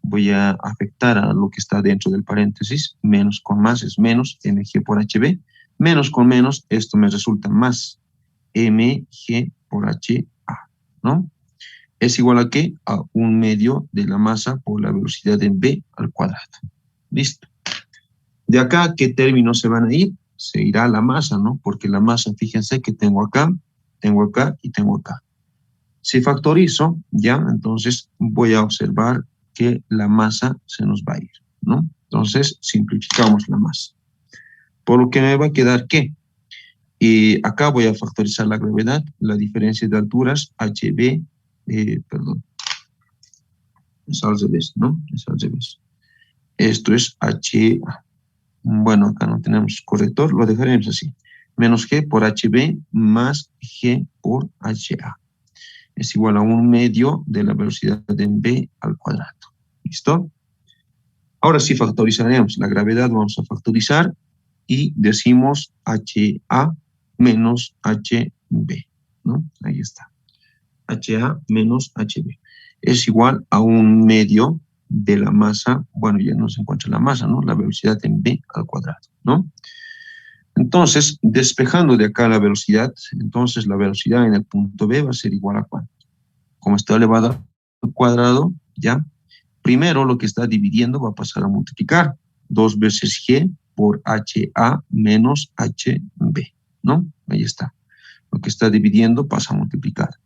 Voy a afectar a lo que está dentro del paréntesis. Menos con más es menos mg por hb. Menos con menos, esto me resulta más mg por ha, ¿no? Es igual a ¿qué? A 1/2 de la masa por la velocidad en v al cuadrado. Listo. De acá, ¿qué términos se van a ir? Se irá la masa, ¿no? Porque la masa, fíjense que tengo acá y tengo acá. Si factorizo, ya, entonces voy a observar que la masa se nos va a ir, ¿no? Entonces, simplificamos la masa. Por lo que me va a quedar, ¿qué? Y acá voy a factorizar la gravedad, la diferencia de alturas, hb, perdón, es al revés, ¿no? Es al revés. Esto es h. Bueno, acá no tenemos corrector, lo dejaremos así. Menos g por hb más g por ha. Es igual a 1/2 de la velocidad en v al cuadrado. ¿Listo? Ahora sí factorizaremos la gravedad, vamos a factorizar y decimos ha menos hb, ¿no? Ahí está. ha menos hb. Es igual a 1/2 de la masa, bueno, ya no se encuentra la masa, ¿no? La velocidad en v al cuadrado, ¿no? Entonces, despejando de acá la velocidad, entonces la velocidad en el punto B va a ser igual a ¿cuánto? Como está elevado al cuadrado, ¿ya? Primero lo que está dividiendo va a pasar a multiplicar. 2 veces g por ha menos hb, ¿no? Ahí está. Lo que está dividiendo pasa a multiplicar.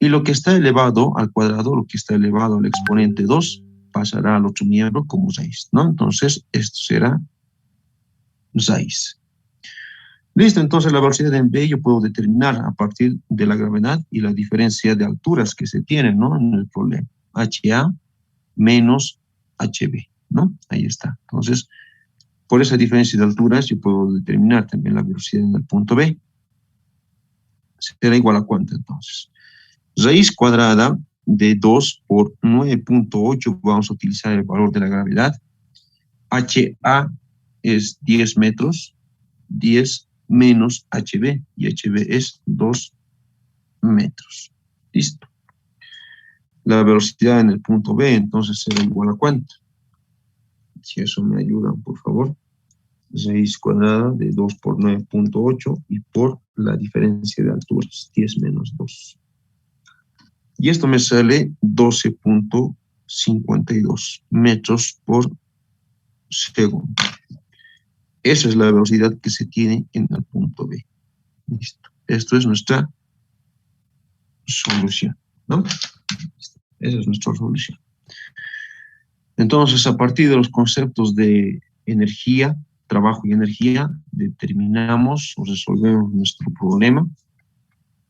Y lo que está elevado al cuadrado, lo que está elevado al exponente 2, pasará al otro miembro como raíz, ¿no? Entonces, esto será raíz. Listo, entonces la velocidad en v yo puedo determinar a partir de la gravedad y la diferencia de alturas que se tienen, ¿no? En el problema. ha menos hb, ¿no? Ahí está. Entonces, por esa diferencia de alturas yo puedo determinar también la velocidad en el punto B. Será igual a ¿cuánto entonces? Raíz cuadrada de 2 por 9.8, vamos a utilizar el valor de la gravedad. ha es 10 metros, 10 menos hb, y hb es 2 metros. Listo. La velocidad en el punto B entonces será igual a ¿cuánto? Si eso me ayudan, por favor. Raíz cuadrada de 2 por 9.8 y por la diferencia de alturas, 10 menos 2. Y esto me sale 12.52 metros por segundo. Esa es la velocidad que se tiene en el punto B. Listo. Esto es nuestra solución, ¿no? Esa es nuestra solución. Entonces, a partir de los conceptos de energía, trabajo y energía, determinamos o resolvemos nuestro problema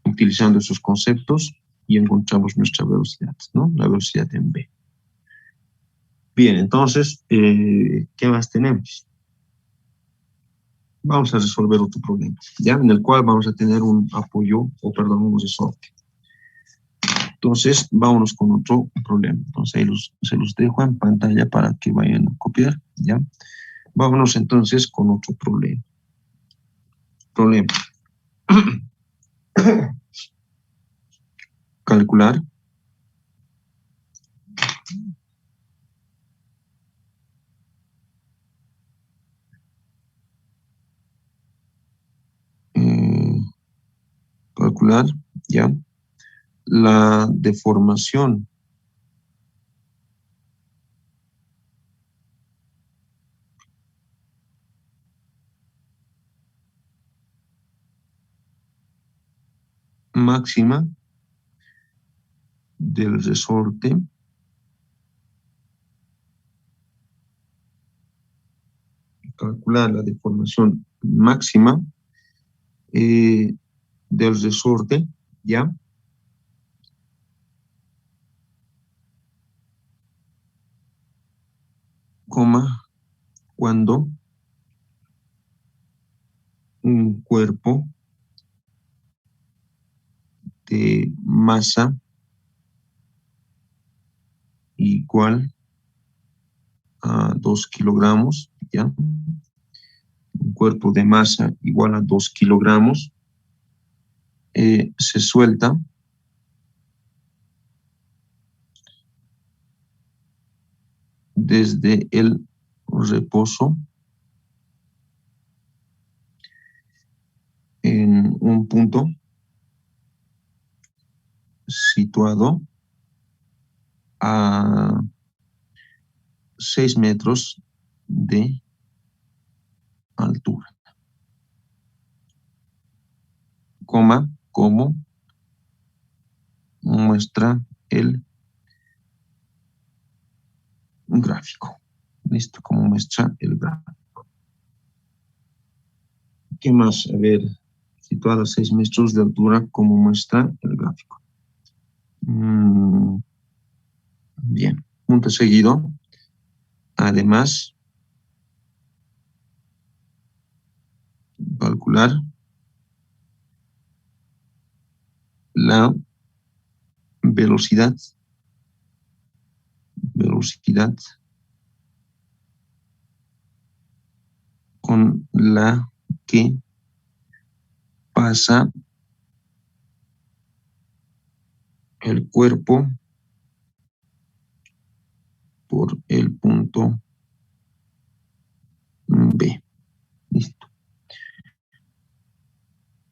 utilizando esos conceptos y encontramos nuestra velocidad, ¿no? La velocidad en v. Bien, entonces, ¿qué más tenemos? Vamos a resolver otro problema, ¿ya? En el cual vamos a tener un apoyo, o perdón, un resorte. Entonces, vámonos con otro problema. Entonces, ahí se los dejo en pantalla para que vayan a copiar, ¿ya? Vámonos entonces con otro problema. Calcular calcular, ¿ya? La deformación máxima del resorte calcular la deformación máxima del resorte, ¿ya? Coma, cuando un cuerpo de masa igual a 2 kilogramos, ¿ya? Un cuerpo de masa igual a 2 kilogramos se suelta desde el reposo en un punto situado a 6 metros de altura, coma, como muestra el gráfico. Listo, como muestra el gráfico. ¿Qué más? A ver, situado a 6 metros de altura, como muestra el gráfico. Bien, punto seguido. Además, calcular la velocidad con la que pasa el cuerpo por el punto B. Listo.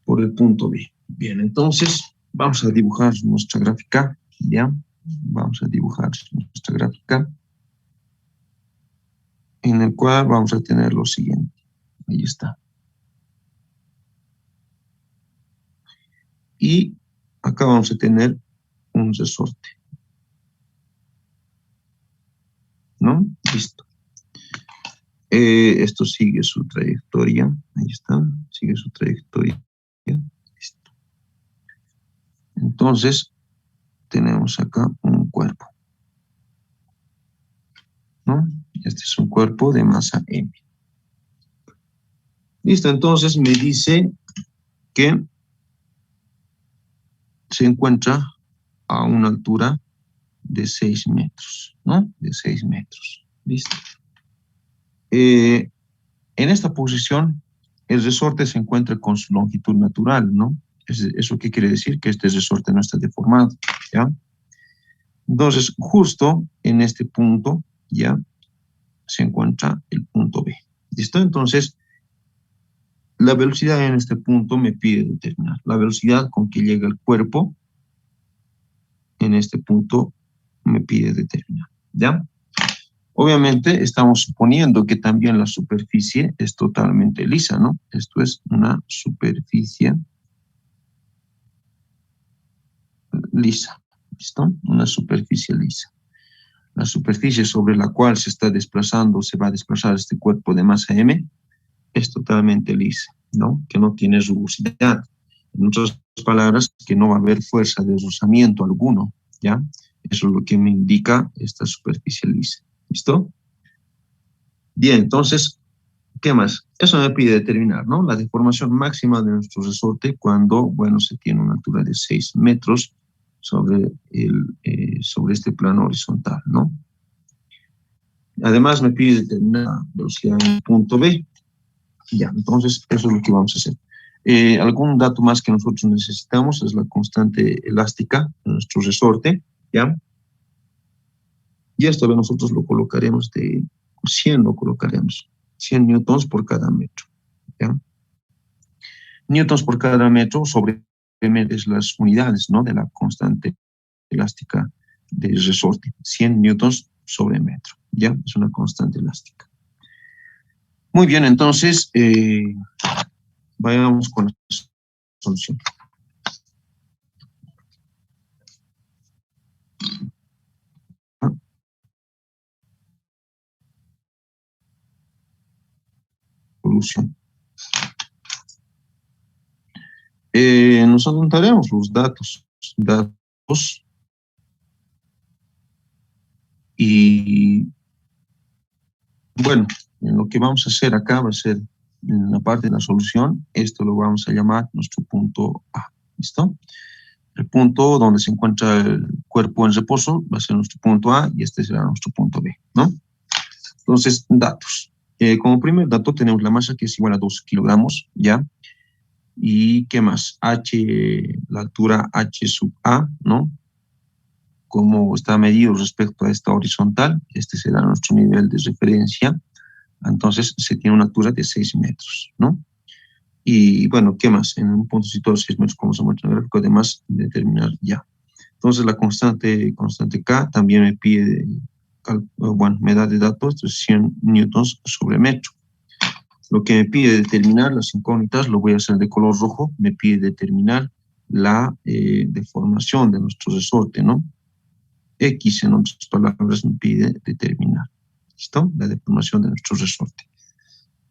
Por el punto B. Bien, entonces vamos a dibujar nuestra gráfica. ¿Ya? Vamos a dibujar nuestra gráfica en el cual vamos a tener lo siguiente. Ahí está. Y acá vamos a tener un resorte. ¿No? Listo. Esto sigue su trayectoria. Ahí está. Sigue su trayectoria. Listo. Entonces, tenemos acá un cuerpo. ¿No? Este es un cuerpo de masa M. Listo. Entonces, me dice que se encuentra a una altura de 6 metros, ¿no? De 6 metros. Listo. En esta posición, el resorte se encuentra con su longitud natural, ¿no? ¿Eso qué quiere decir? Que este resorte no está deformado, ¿ya? Entonces, justo en este punto, ¿ya? Se encuentra el punto B. ¿Listo? Entonces, la velocidad en este punto me pide determinar la velocidad con que llega el cuerpo. En este punto me pide determinar, ¿ya? Obviamente estamos suponiendo que también la superficie es totalmente lisa, ¿no? Esto es una superficie lisa, ¿listo? Una superficie lisa. La superficie sobre la cual se está desplazando, se va a desplazar este cuerpo de masa M, es totalmente lisa, ¿no? Que no tiene rugosidad. En otras palabras, que no va a haber fuerza de rozamiento alguno, ¿ya? Eso es lo que me indica esta superficie lisa, ¿listo? Bien, entonces, ¿qué más? Eso me pide determinar, ¿no? La deformación máxima de nuestro resorte cuando, bueno, se tiene una altura de 6 metros sobre este plano horizontal, ¿no? Además, me pide determinar la velocidad en el punto B. Ya, entonces, eso es lo que vamos a hacer. Algún dato más que nosotros necesitamos es la constante elástica de nuestro resorte, ¿ya? Y esto nosotros lo colocaremos de 100, lo colocaremos, 100 newtons por cada metro, ¿ya? Newtons por cada metro sobre es las unidades, ¿no? De la constante elástica del resorte, 100 newtons sobre metro, ¿ya? Es una constante elástica. Muy bien, entonces, vayamos con la solución. solución. Nos anotaremos los datos. Y bueno, lo que vamos a hacer acá va a ser en la parte de la solución, esto lo vamos a llamar nuestro punto A, ¿listo? El punto donde se encuentra el cuerpo en reposo va a ser nuestro punto A y este será nuestro punto B, ¿no? Entonces, datos. Como primer dato tenemos la masa que es igual a 2 kilogramos, ¿ya? ¿Y qué más? La altura H sub A, ¿no? Como está medido respecto a esta horizontal, este será nuestro nivel de referencia. Entonces, se tiene una altura de 6 metros, ¿no? Y bueno, ¿qué más? En un punto situado a 6 metros, como se muestra en el gráfico, además determinar ya. Entonces, la constante K también me pide, bueno, me da de datos 100 newtons sobre metro. Lo que me pide determinar las incógnitas, lo voy a hacer de color rojo, me pide determinar la deformación de nuestro resorte, ¿no? X, en otras palabras, me pide determinar, ¿listo? La deformación de nuestro resorte.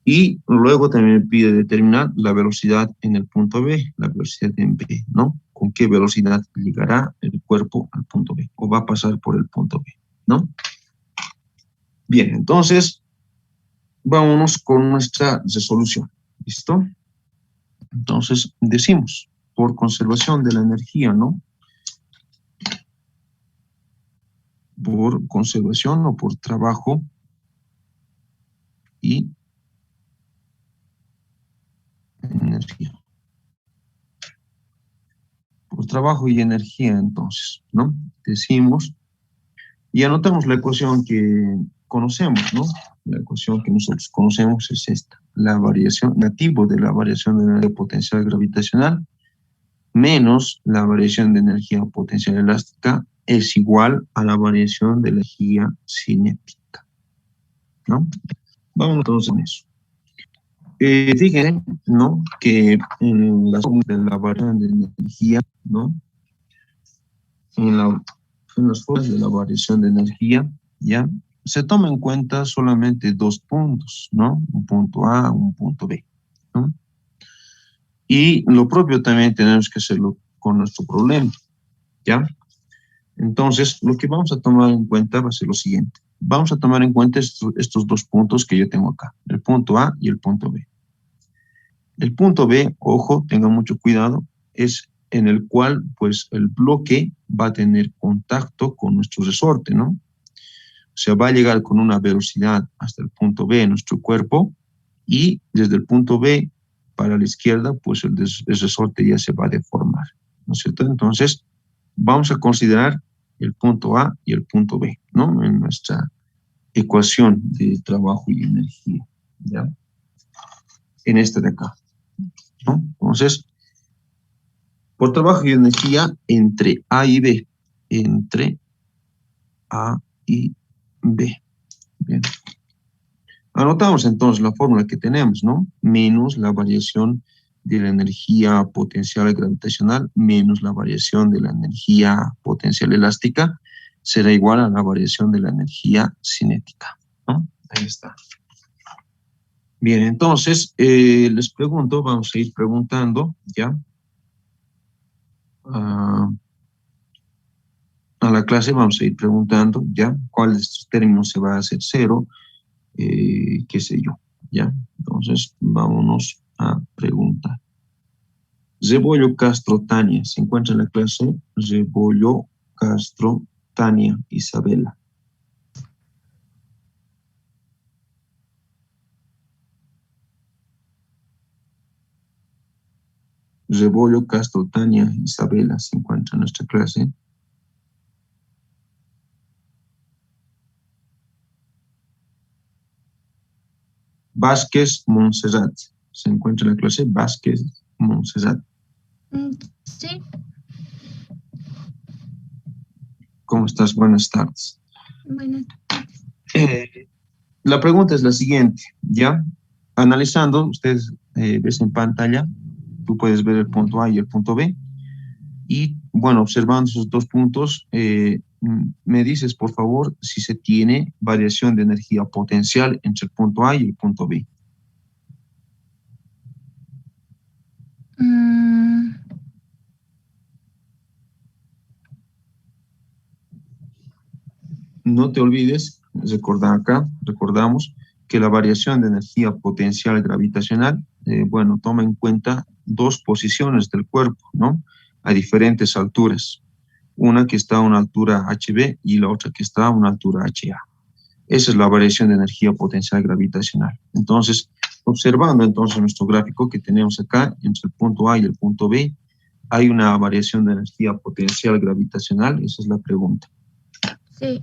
Y luego también me pide determinar la velocidad en el punto B, la velocidad en B, ¿no? Con qué velocidad llegará el cuerpo al punto B, o va a pasar por el punto B, ¿no? Bien, entonces, vámonos con nuestra resolución, ¿listo? Entonces, decimos, por conservación de la energía, ¿no? Por conservación o por trabajo y energía. Por trabajo y energía, entonces, ¿no? Decimos, y anotamos la ecuación que conocemos, ¿no? La ecuación que nosotros conocemos es esta, la variación, nativo de la variación de energía potencial gravitacional menos la variación de energía potencial elástica es igual a la variación de energía cinética, ¿no? Vamos entonces con eso. Fíjense, ¿no? Que en la fórmula de la variación de energía, ¿no? En las fórmulas de la variación de energía, ¿ya? Se toma en cuenta solamente dos puntos, ¿no? Un punto A, un punto B, ¿no? Y lo propio también tenemos que hacerlo con nuestro problema, ¿ya? Entonces, lo que vamos a tomar en cuenta va a ser lo siguiente. Vamos a tomar en cuenta estos dos puntos que yo tengo acá, el punto A y el punto B. El punto B, ojo, tengan mucho cuidado, es en el cual, pues, el bloque va a tener contacto con nuestro resorte, ¿no? O sea, va a llegar con una velocidad hasta el punto B en nuestro cuerpo y desde el punto B para la izquierda, pues el resorte ya se va a deformar, ¿no es cierto? Entonces, vamos a considerar el punto A y el punto B, ¿no? En nuestra ecuación de trabajo y energía, ¿ya? En esta de acá, ¿no? Entonces, por trabajo y energía entre A y B, entre A y B. Bien. Anotamos entonces la fórmula que tenemos, ¿no? Menos la variación de la energía potencial gravitacional menos la variación de la energía potencial elástica será igual a la variación de la energía cinética, ¿no? Ahí está. Bien, entonces, les pregunto, vamos a ir preguntando, ¿ya? A la clase vamos a ir preguntando, ¿ya? ¿Cuál de estos términos se va a hacer cero? Qué sé yo, ¿ya? Entonces, vámonos a preguntar. Rebollo Castro Tania, se encuentra en la clase Rebollo Castro Tania Isabela. Rebollo Castro Tania Isabela se encuentra en nuestra clase. Vázquez Montserrat, se encuentra en la clase Vázquez Montserrat. Sí. ¿Cómo estás? Buenas tardes. Buenas tardes. La pregunta es la siguiente, ¿ya? Analizando, ustedes ves en pantalla, tú puedes ver el punto A y el punto B, y bueno, observando esos dos puntos, me dices, por favor, si se tiene variación de energía potencial entre el punto A y el punto B. Mm, No te olvides, recordamos que la variación de energía potencial gravitacional, bueno, toma en cuenta dos posiciones del cuerpo, ¿no? A diferentes alturas. Una que está a una altura HB y la otra que está a una altura HA. Esa es la variación de energía potencial gravitacional. Entonces, observando entonces nuestro gráfico que tenemos acá, entre el punto A y el punto B, hay una variación de energía potencial gravitacional, esa es la pregunta. sí,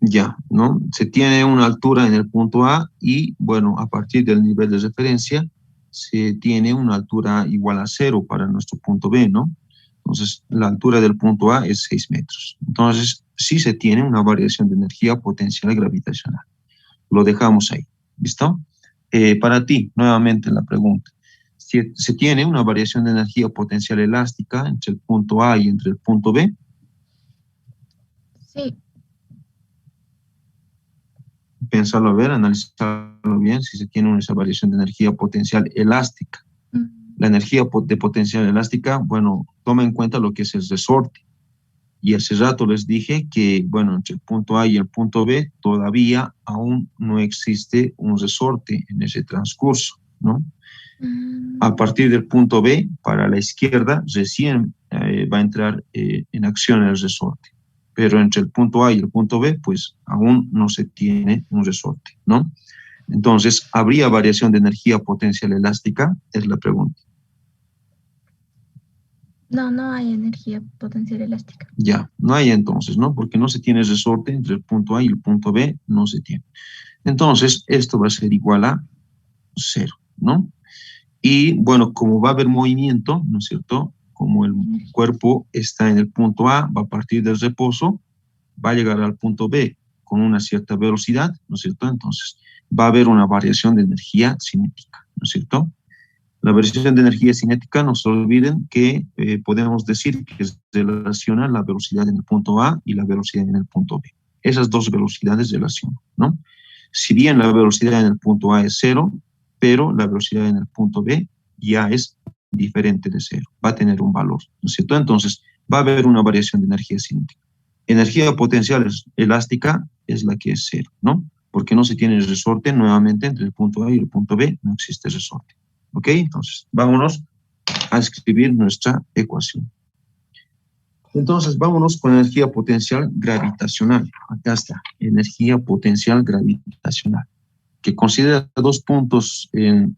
Ya, ¿no? Se tiene una altura en el punto A y, bueno, a partir del nivel de referencia, se tiene una altura igual a 0 para nuestro punto B, ¿no? Entonces, la altura del punto A es 6 metros. Entonces, sí se tiene una variación de energía potencial gravitacional. Lo dejamos ahí, ¿listo? Para ti, nuevamente la pregunta. Si se tiene una variación de energía potencial elástica entre el punto A y entre el punto B, sí. pensarlo a ver, analizarlo bien, si se tiene esa variación de energía potencial elástica. La energía de potencial elástica, bueno, toma en cuenta lo que es el resorte. Y hace rato les dije que, bueno, entre el punto A y el punto B todavía aún no existe un resorte en ese transcurso, ¿no? A partir del punto B, para la izquierda, recién va a entrar en acción el resorte. Pero entre el punto A y el punto B, pues aún no se tiene un resorte, ¿no? Entonces, ¿habría variación de energía potencial elástica? Es la pregunta. No, no hay energía potencial elástica. Ya, no hay entonces, ¿no? Porque no se tiene resorte entre el punto A y el punto B, no se tiene. Entonces, esto va a ser igual a 0, ¿no? Y bueno, como va a haber movimiento, ¿no es cierto? Como el cuerpo está en el punto A, va a partir del reposo, va a llegar al punto B con una cierta velocidad, ¿no es cierto? Entonces, va a haber una variación de energía cinética, ¿no es cierto? La variación de energía cinética, no se olviden que podemos decir que es relaciona la velocidad en el punto A y la velocidad en el punto B. Esas dos velocidades relacionan, ¿no? Si bien la velocidad en el punto A es 0, pero la velocidad en el punto B ya es diferente de 0, va a tener un valor, ¿no es cierto? Entonces, va a haber una variación de energía cinética. Energía potencial elástica es la que es 0, ¿no? Porque no se tiene resorte nuevamente entre el punto A y el punto B, no existe resorte. ¿Ok? Entonces, vámonos a escribir nuestra ecuación. Entonces, vámonos con energía potencial gravitacional. Acá está, energía potencial gravitacional, que considera dos puntos, en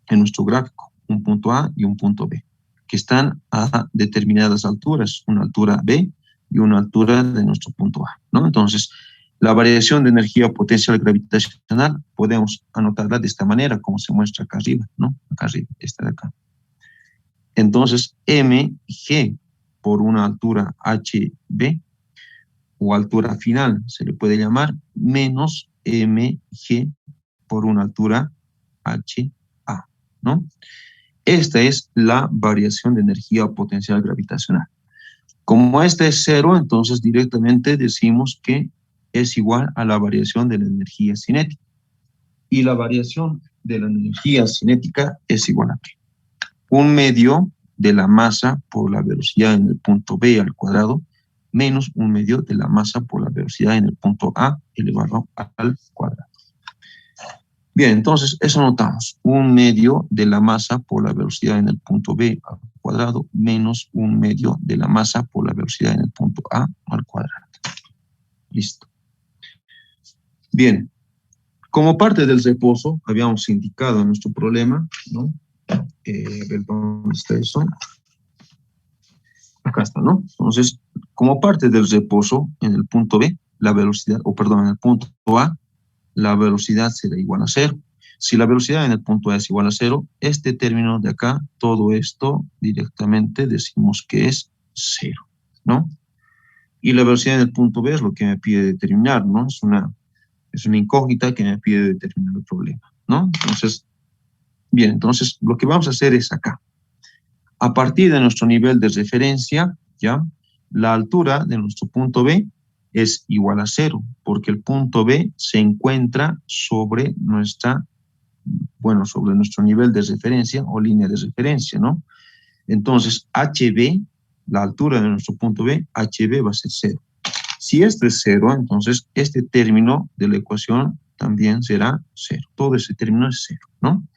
nuestro gráfico, un punto A y un punto B, que están a determinadas alturas, una altura B y una altura de nuestro punto A, ¿no? Entonces, la variación de energía potencial gravitacional podemos anotarla de esta manera, como se muestra acá arriba, ¿no? Acá arriba, esta de acá. Entonces, mg por una altura hb, o altura final, se le puede llamar, menos mg por una altura ha, ¿no? Esta es la variación de energía potencial gravitacional. Como esta es 0, entonces directamente decimos que es igual a la variación de la energía cinética. Y la variación de la energía cinética es igual a ¿qué? 1/2 de la masa por la velocidad en el punto B al cuadrado menos 1/2 de la masa por la velocidad en el punto A elevado al cuadrado. Bien, entonces eso notamos. 1/2 de la masa por la velocidad en el punto B al cuadrado menos 1/2 de la masa por la velocidad en el punto A al cuadrado. Listo. Bien, como parte del reposo, habíamos indicado en nuestro problema, ¿no? ¿Dónde está eso? Acá está, ¿no? Entonces, como parte del reposo en el punto B, la velocidad, en el punto A, la velocidad será igual a 0. Si la velocidad en el punto A es igual a 0, este término de acá, todo esto directamente decimos que es 0, ¿no? Y la velocidad en el punto B es lo que me pide determinar, ¿no? Es una incógnita que me pide determinar el problema, ¿no? Entonces, bien, entonces lo que vamos a hacer es acá. A partir de nuestro nivel de referencia, ¿ya? La altura de nuestro punto B es igual a 0, porque el punto B se encuentra sobre nuestra bueno, sobre nuestro nivel de referencia o línea de referencia, ¿no? Entonces, HB, la altura de nuestro punto B, HB va a ser 0. Si esto es 0, entonces este término de la ecuación también será 0. Todo ese término es 0, ¿no?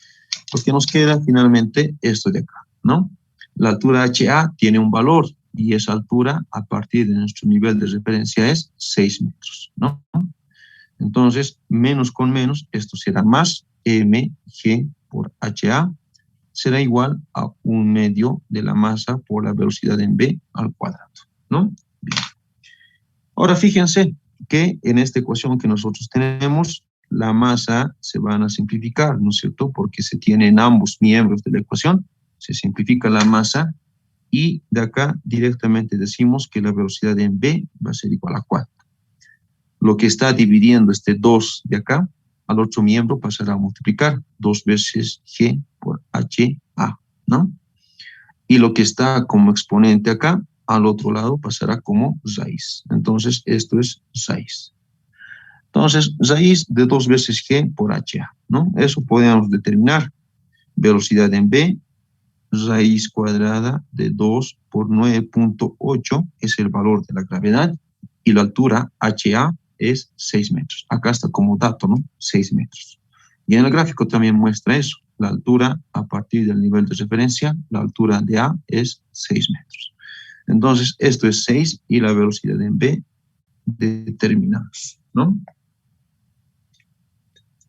Porque nos queda finalmente esto de acá, ¿no? La altura HA tiene un valor y esa altura a partir de nuestro nivel de referencia es 6 metros, ¿no? Entonces, menos con menos, esto será más mg por HA será igual a 1/2 de la masa por la velocidad en b al cuadrado, ¿no? Bien. Ahora fíjense que en esta ecuación que nosotros tenemos, la masa se van a simplificar, ¿no es cierto? Porque se tienen ambos miembros de la ecuación, se simplifica la masa y de acá directamente decimos que la velocidad en b va a ser igual a 4. Lo que está dividiendo este 2 de acá al otro miembro pasará a multiplicar 2 veces g por HA, ¿no? Y lo que está como exponente acá, al otro lado pasará como raíz. Entonces, esto es raíz. Entonces, raíz de 2 veces g por HA, ¿no? Eso podemos determinar. Velocidad en b, raíz cuadrada de 2 por 9.8 es el valor de la gravedad y la altura HA es 6 metros. Acá está como dato, ¿no? 6 metros. Y en el gráfico también muestra eso. La altura a partir del nivel de referencia, la altura de A es 6 metros. Entonces, esto es 6 y la velocidad en B determinamos, ¿no?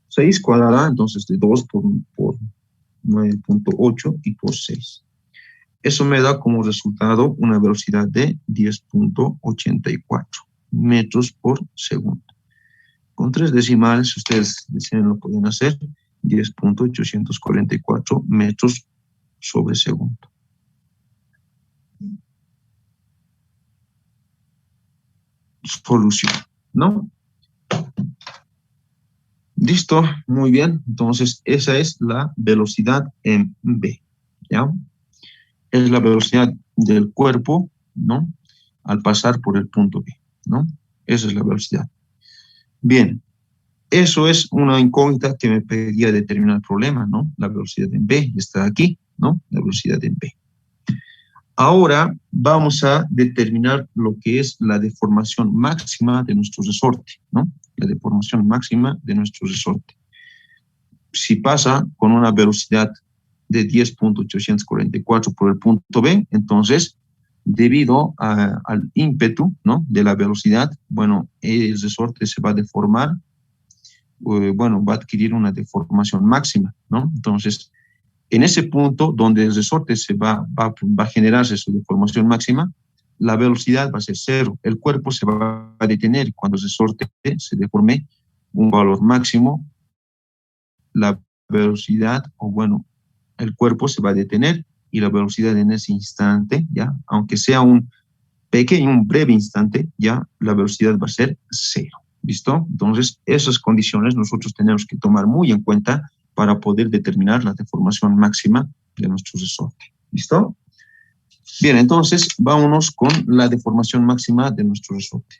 6 cuadrada, entonces de 2 por 9.8 y por 6. Eso me da como resultado una velocidad de 10.84 metros por segundo. Con 3 decimales, si ustedes desean lo pueden hacer, 10.844 metros sobre segundo. Solución, ¿no? Listo, muy bien. Entonces, esa es la velocidad en B, ¿ya? Es la velocidad del cuerpo, ¿no? Al pasar por el punto B, ¿no? Esa es la velocidad. Bien, eso es una incógnita que me pedía determinar el problema, ¿no? La velocidad en B está aquí, ¿no? La velocidad en B. Ahora vamos a determinar lo que es la deformación máxima de nuestro resorte, ¿no? La deformación máxima de nuestro resorte. Si pasa con una velocidad de 10.844 por el punto B, entonces, debido al ímpetu, ¿no? De la velocidad, bueno, el resorte se va a deformar, bueno, va a adquirir una deformación máxima, ¿no? Entonces, en ese punto donde el resorte va a generarse su deformación máxima, la velocidad va a ser 0. El cuerpo se va a detener cuando el resorte se deforme un valor máximo. La velocidad, o bueno, el cuerpo se va a detener y la velocidad en ese instante, ya, aunque sea un breve instante, ya la velocidad va a ser 0. ¿Listo? Entonces, esas condiciones nosotros tenemos que tomar muy en cuenta para poder determinar la deformación máxima de nuestro resorte. ¿Listo? Bien, entonces vámonos con la deformación máxima de nuestro resorte.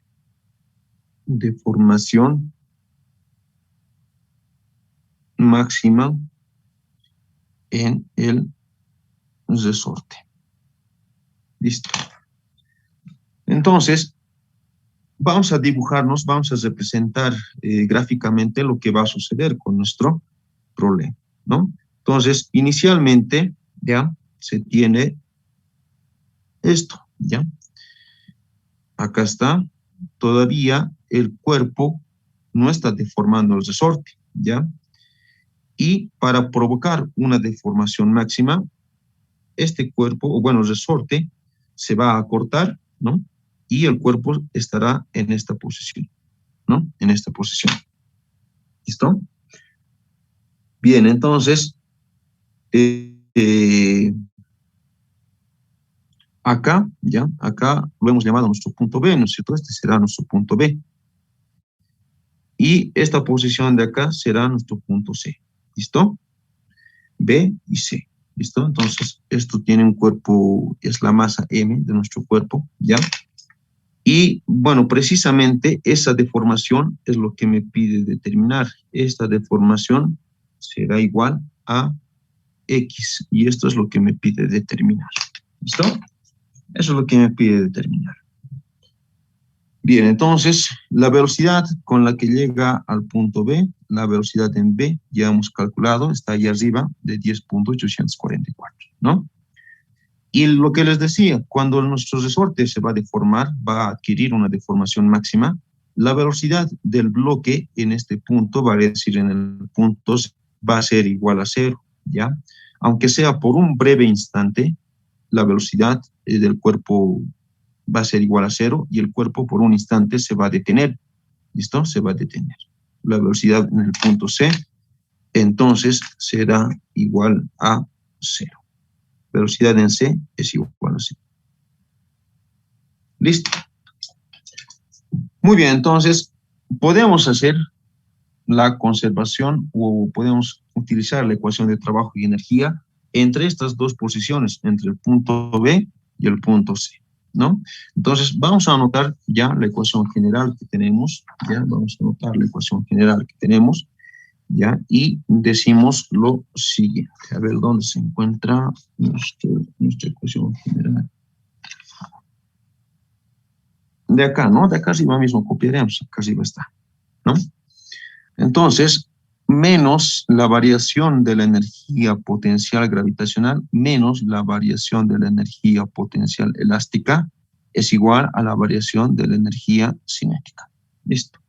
Deformación máxima en el resorte. Listo. Entonces, vamos a dibujarnos, vamos a representar gráficamente lo que va a suceder con nuestro problema, ¿no? Entonces, inicialmente, ya, se tiene esto, ¿ya? Acá está, todavía el cuerpo no está deformando el resorte, ¿ya? Y para provocar una deformación máxima, este cuerpo, o bueno, el resorte, se va a acortar, ¿no? Y el cuerpo estará en esta posición, ¿no? En esta posición. ¿Listo? Bien, entonces, acá, ya, acá lo hemos llamado nuestro punto B, ¿no es cierto? Este será nuestro punto B. Y esta posición de acá será nuestro punto C. ¿Listo? B y C. ¿Listo? Entonces, esto tiene un cuerpo, es la masa M de nuestro cuerpo, ¿ya? Y, bueno, precisamente esa deformación es lo que me pide determinar. Esta deformación será igual a X. Y esto es lo que me pide determinar. ¿Listo? Eso es lo que me pide determinar. Bien, entonces, la velocidad con la que llega al punto B, la velocidad en B, ya hemos calculado, está ahí arriba, de 10.844, ¿no? Y lo que les decía, cuando nuestro resorte se va a deformar, va a adquirir una deformación máxima, la velocidad del bloque en este punto, va a decir en el punto, va a ser igual a 0, ¿ya? Aunque sea por un breve instante, la velocidad del cuerpo va a ser igual a 0 y el cuerpo por un instante se va a detener. ¿Listo? Se va a detener. La velocidad en el punto C, entonces, será igual a 0. Velocidad en C es igual a 0. ¿Listo? Muy bien, entonces, podemos hacer la conservación o podemos utilizar la ecuación de trabajo y energía entre estas dos posiciones, entre el punto B y el punto C, ¿no? Entonces, vamos a anotar ya la ecuación general que tenemos, ya vamos a anotar la ecuación general que tenemos, ya, y decimos lo siguiente. A ver, ¿dónde se encuentra nuestra ecuación general? De acá, ¿no? De acá arriba mismo copiaremos, acá arriba está, ¿no? Entonces, menos la variación de la energía potencial gravitacional menos la variación de la energía potencial elástica es igual a la variación de la energía cinética. Listo.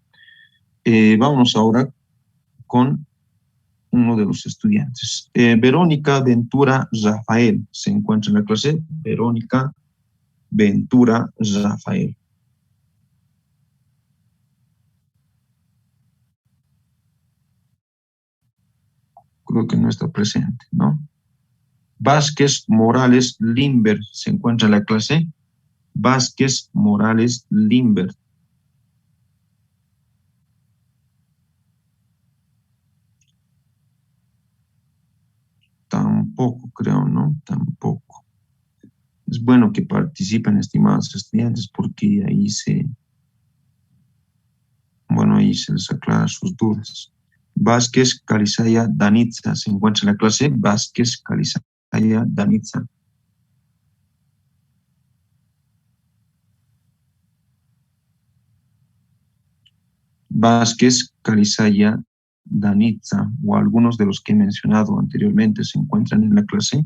Vamos ahora con uno de los estudiantes. Verónica Ventura Rafael se encuentra en la clase. Verónica Ventura Rafael. Creo que no está presente, ¿no? Vázquez Morales Limber se encuentra en la clase. Vázquez Morales Limber. Tampoco creo, ¿no? Tampoco. Es bueno que participen, estimados estudiantes, porque ahí ahí se les aclara sus dudas. Vázquez Calizaya Danitza se encuentra en la clase. Vázquez Calizaya Danitza. Vázquez Calizaya Danitza o algunos de los que he mencionado anteriormente se encuentran en la clase.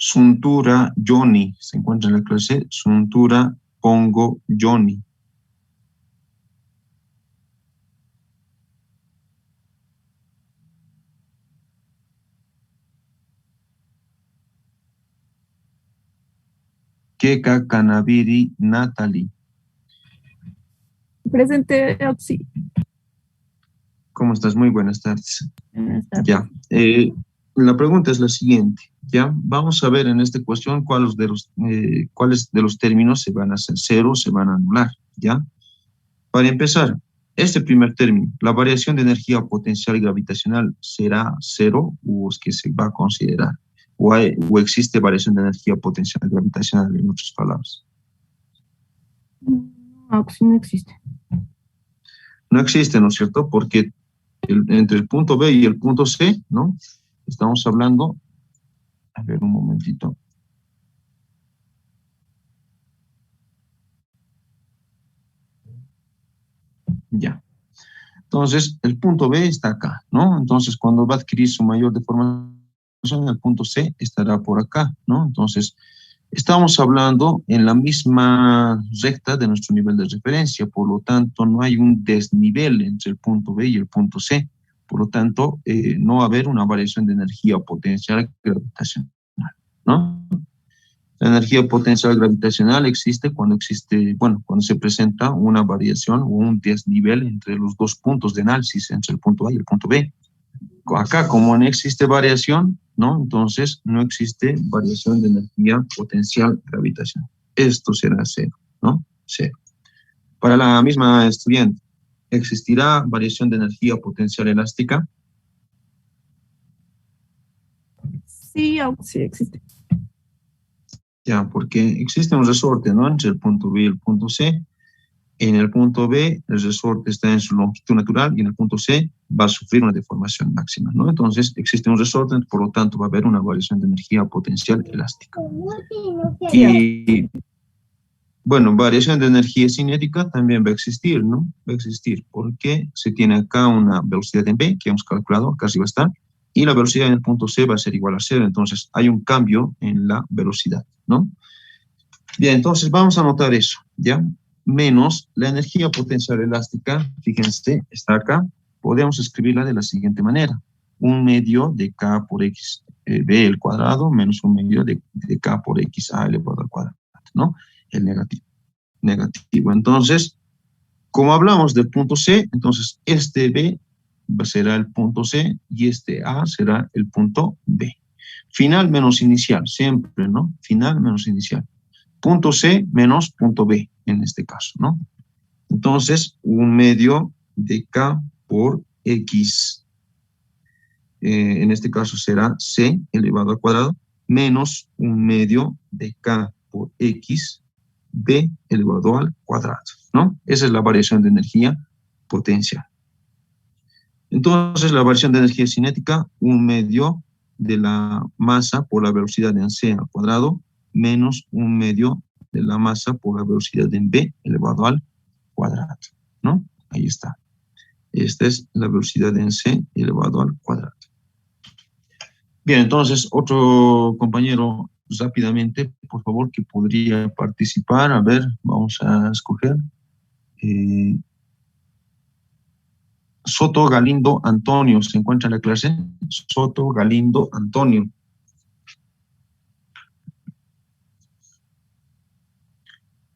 Suntura Johnny se encuentra en la clase. Suntura Pongo Johnny. Keka Canaviri Natalie. Presente, Oxy. ¿Cómo estás? Muy buenas tardes. Buenas tardes. Ya. La pregunta es la siguiente. Ya. Vamos a ver en esta cuestión cuáles de los términos se van a hacer cero, se van a anular. Ya. Para empezar, este primer término, la variación de energía potencial gravitacional, ¿será cero o es que se va a considerar? ¿O existe variación de energía potencial gravitacional, en otras palabras? Oxy no existe. No existe, ¿no es cierto? Porque entre el punto B y el punto C, ¿no? Estamos hablando, a ver un momentito. Ya. Entonces, el punto B está acá, ¿no? Entonces, cuando va a adquirir su mayor deformación, el punto C estará por acá, ¿no? Entonces, estamos hablando en la misma recta de nuestro nivel de referencia, por lo tanto, no hay un desnivel entre el punto B y el punto C. Por lo tanto, no va a haber una variación de energía potencial gravitacional, ¿no? La energía potencial gravitacional existe, cuando se presenta una variación o un desnivel entre los dos puntos de análisis, entre el punto A y el punto B. Acá, como no existe variación, ¿no? Entonces, no existe variación de energía potencial gravitacional. Esto será cero, ¿no? Cero. Para la misma estudiante, ¿existirá variación de energía potencial elástica? Sí, Oxy existe. Ya, porque existe un resorte, ¿no? Entre el punto B y el punto C. En el punto B, el resorte está en su longitud natural y en el punto C va a sufrir una deformación máxima, ¿no? Entonces, existe un resorte, por lo tanto, va a haber una variación de energía potencial elástica. Y, bueno, variación de energía cinética también va a existir, ¿no? Va a existir porque se tiene acá una velocidad en B, que hemos calculado, acá arriba está, y la velocidad en el punto C va a ser igual a 0, entonces hay un cambio en la velocidad, ¿no? Bien, entonces vamos a anotar eso, ¿ya? Menos la energía potencial elástica, fíjense, está acá, podemos escribirla de la siguiente manera. 1/2 de K por X B al cuadrado menos 1/2 de K por X A elevado al cuadrado, ¿no? El negativo. Negativo. Entonces, como hablamos del punto C, entonces este B será el punto C y este A será el punto B. Final menos inicial, siempre, ¿no? Final menos inicial. Punto C menos punto B, en este caso, ¿no? Entonces, 1/2 de K por X. En este caso será C elevado al cuadrado, menos 1/2 de K por X, B elevado al cuadrado, ¿no? Esa es la variación de energía potencial. Entonces, la variación de energía cinética, 1/2 de la masa por la velocidad en C al cuadrado, menos 1/2 de la masa por la velocidad en B elevado al cuadrado, ¿no? Ahí está. Esta es la velocidad en C elevado al cuadrado. Bien, entonces, otro compañero, rápidamente, por favor, que podría participar. A ver, vamos a escoger. Soto Galindo Antonio, ¿se encuentra en la clase? Soto Galindo Antonio.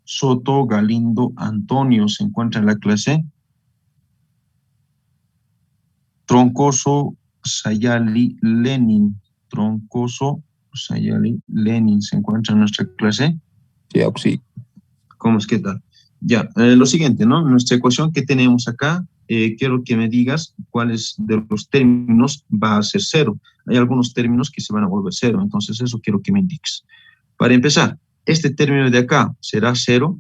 Soto Galindo Antonio, ¿se encuentra en la clase? Troncoso Sayali Lenin. Troncoso Sayali Lenin, ¿se encuentra en nuestra clase? Sí. ¿Cómo es que tal? Ya, lo siguiente, ¿no? Nuestra ecuación que tenemos acá, quiero que me digas cuáles de los términos va a ser cero. Hay algunos términos que se van a volver cero, entonces eso quiero que me indiques. Para empezar, este término de acá será cero.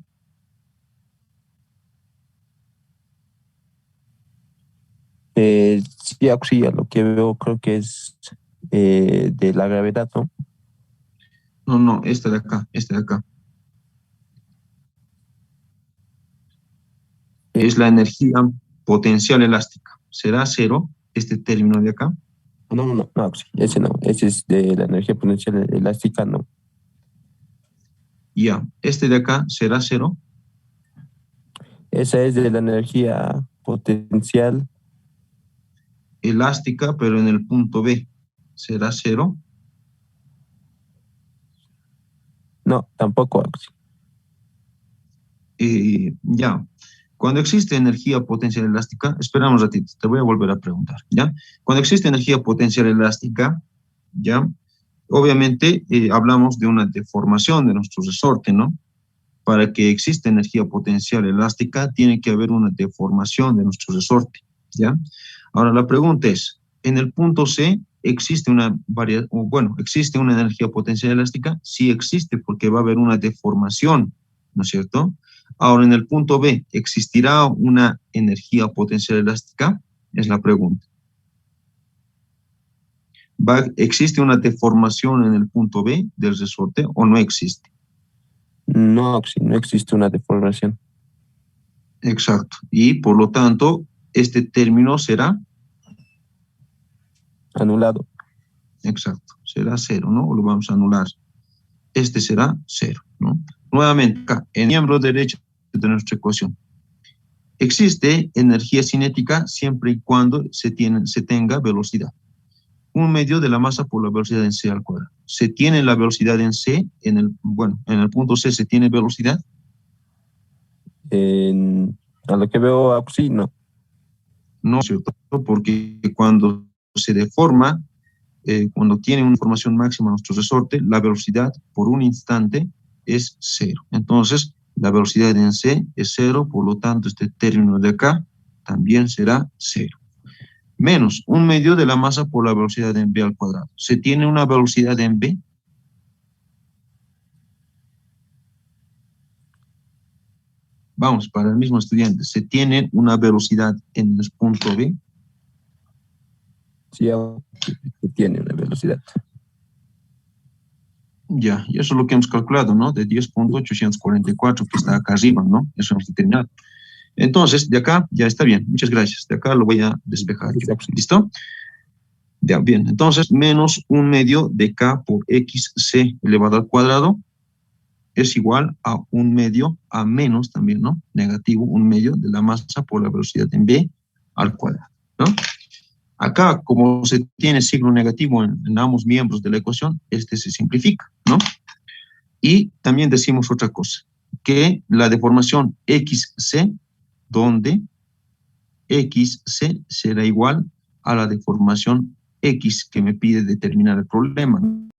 Sí, auxilio, lo que veo creo que es de la gravedad, ¿no? No, este de acá, este de acá. Es la energía potencial elástica. ¿Será cero este término de acá? No, auxilio, ese no, ese es de la energía potencial elástica, no. Ya, este de acá será cero. Esa es de la energía potencial Elástica, pero en el punto B. ¿Será cero? no, tampoco, auxilio. Ya. Cuando existe energía potencial elástica, espera un ratito, te voy a volver a preguntar, ¿ya? Cuando existe energía potencial elástica, ¿ya? Obviamente hablamos de una deformación de nuestro resorte, ¿no? Para que exista energía potencial elástica, tiene que haber una deformación de nuestro resorte, ¿ya? Ahora la pregunta es, en el punto C, ¿existe existe una energía potencial elástica? Sí existe, porque va a haber una deformación, ¿no es cierto? Ahora, en el punto B, ¿existirá una energía potencial elástica? Es la pregunta. ¿Existe una deformación en el punto B del resorte o no existe? No, auxilio, no existe una deformación. Exacto. Y por lo tanto, este término será Anulado. exacto, será cero, ¿no? O lo vamos a anular. Este será cero, ¿no? Nuevamente, acá, en el miembro derecho de nuestra ecuación. Existe energía cinética siempre y cuando se tenga velocidad. 1/2 de la masa por la velocidad en C al cuadrado. ¿Se tiene la velocidad en C? En el punto C se tiene velocidad. A lo que veo, auxilio, no. No, ¿cierto? Porque cuando se deforma, cuando tiene una deformación máxima nuestro resorte, la velocidad por un instante es cero. Entonces, la velocidad en C es cero, por lo tanto, este término de acá también será cero. Menos 1/2 de la masa por la velocidad en B al cuadrado. ¿Se tiene una velocidad en B? vamos, para el mismo estudiante, se tiene una velocidad en el punto B. Sí, tiene una velocidad. Ya, y eso es lo que hemos calculado, ¿no? De 10.844, que está acá arriba, ¿no? Eso hemos determinado. Entonces, de acá ya está bien. Muchas gracias. De acá lo voy a despejar. ¿Listo? Ya, bien. Entonces, menos 1/2 de K por XC elevado al cuadrado es igual a 1/2 a menos también, ¿no? Negativo 1/2 de la masa por la velocidad en B al cuadrado, ¿no? Acá, como se tiene signo negativo en ambos miembros de la ecuación, este se simplifica, ¿no? Y también decimos otra cosa, que la deformación XC, donde XC será igual a la deformación X que me pide determinar el problema, ¿no?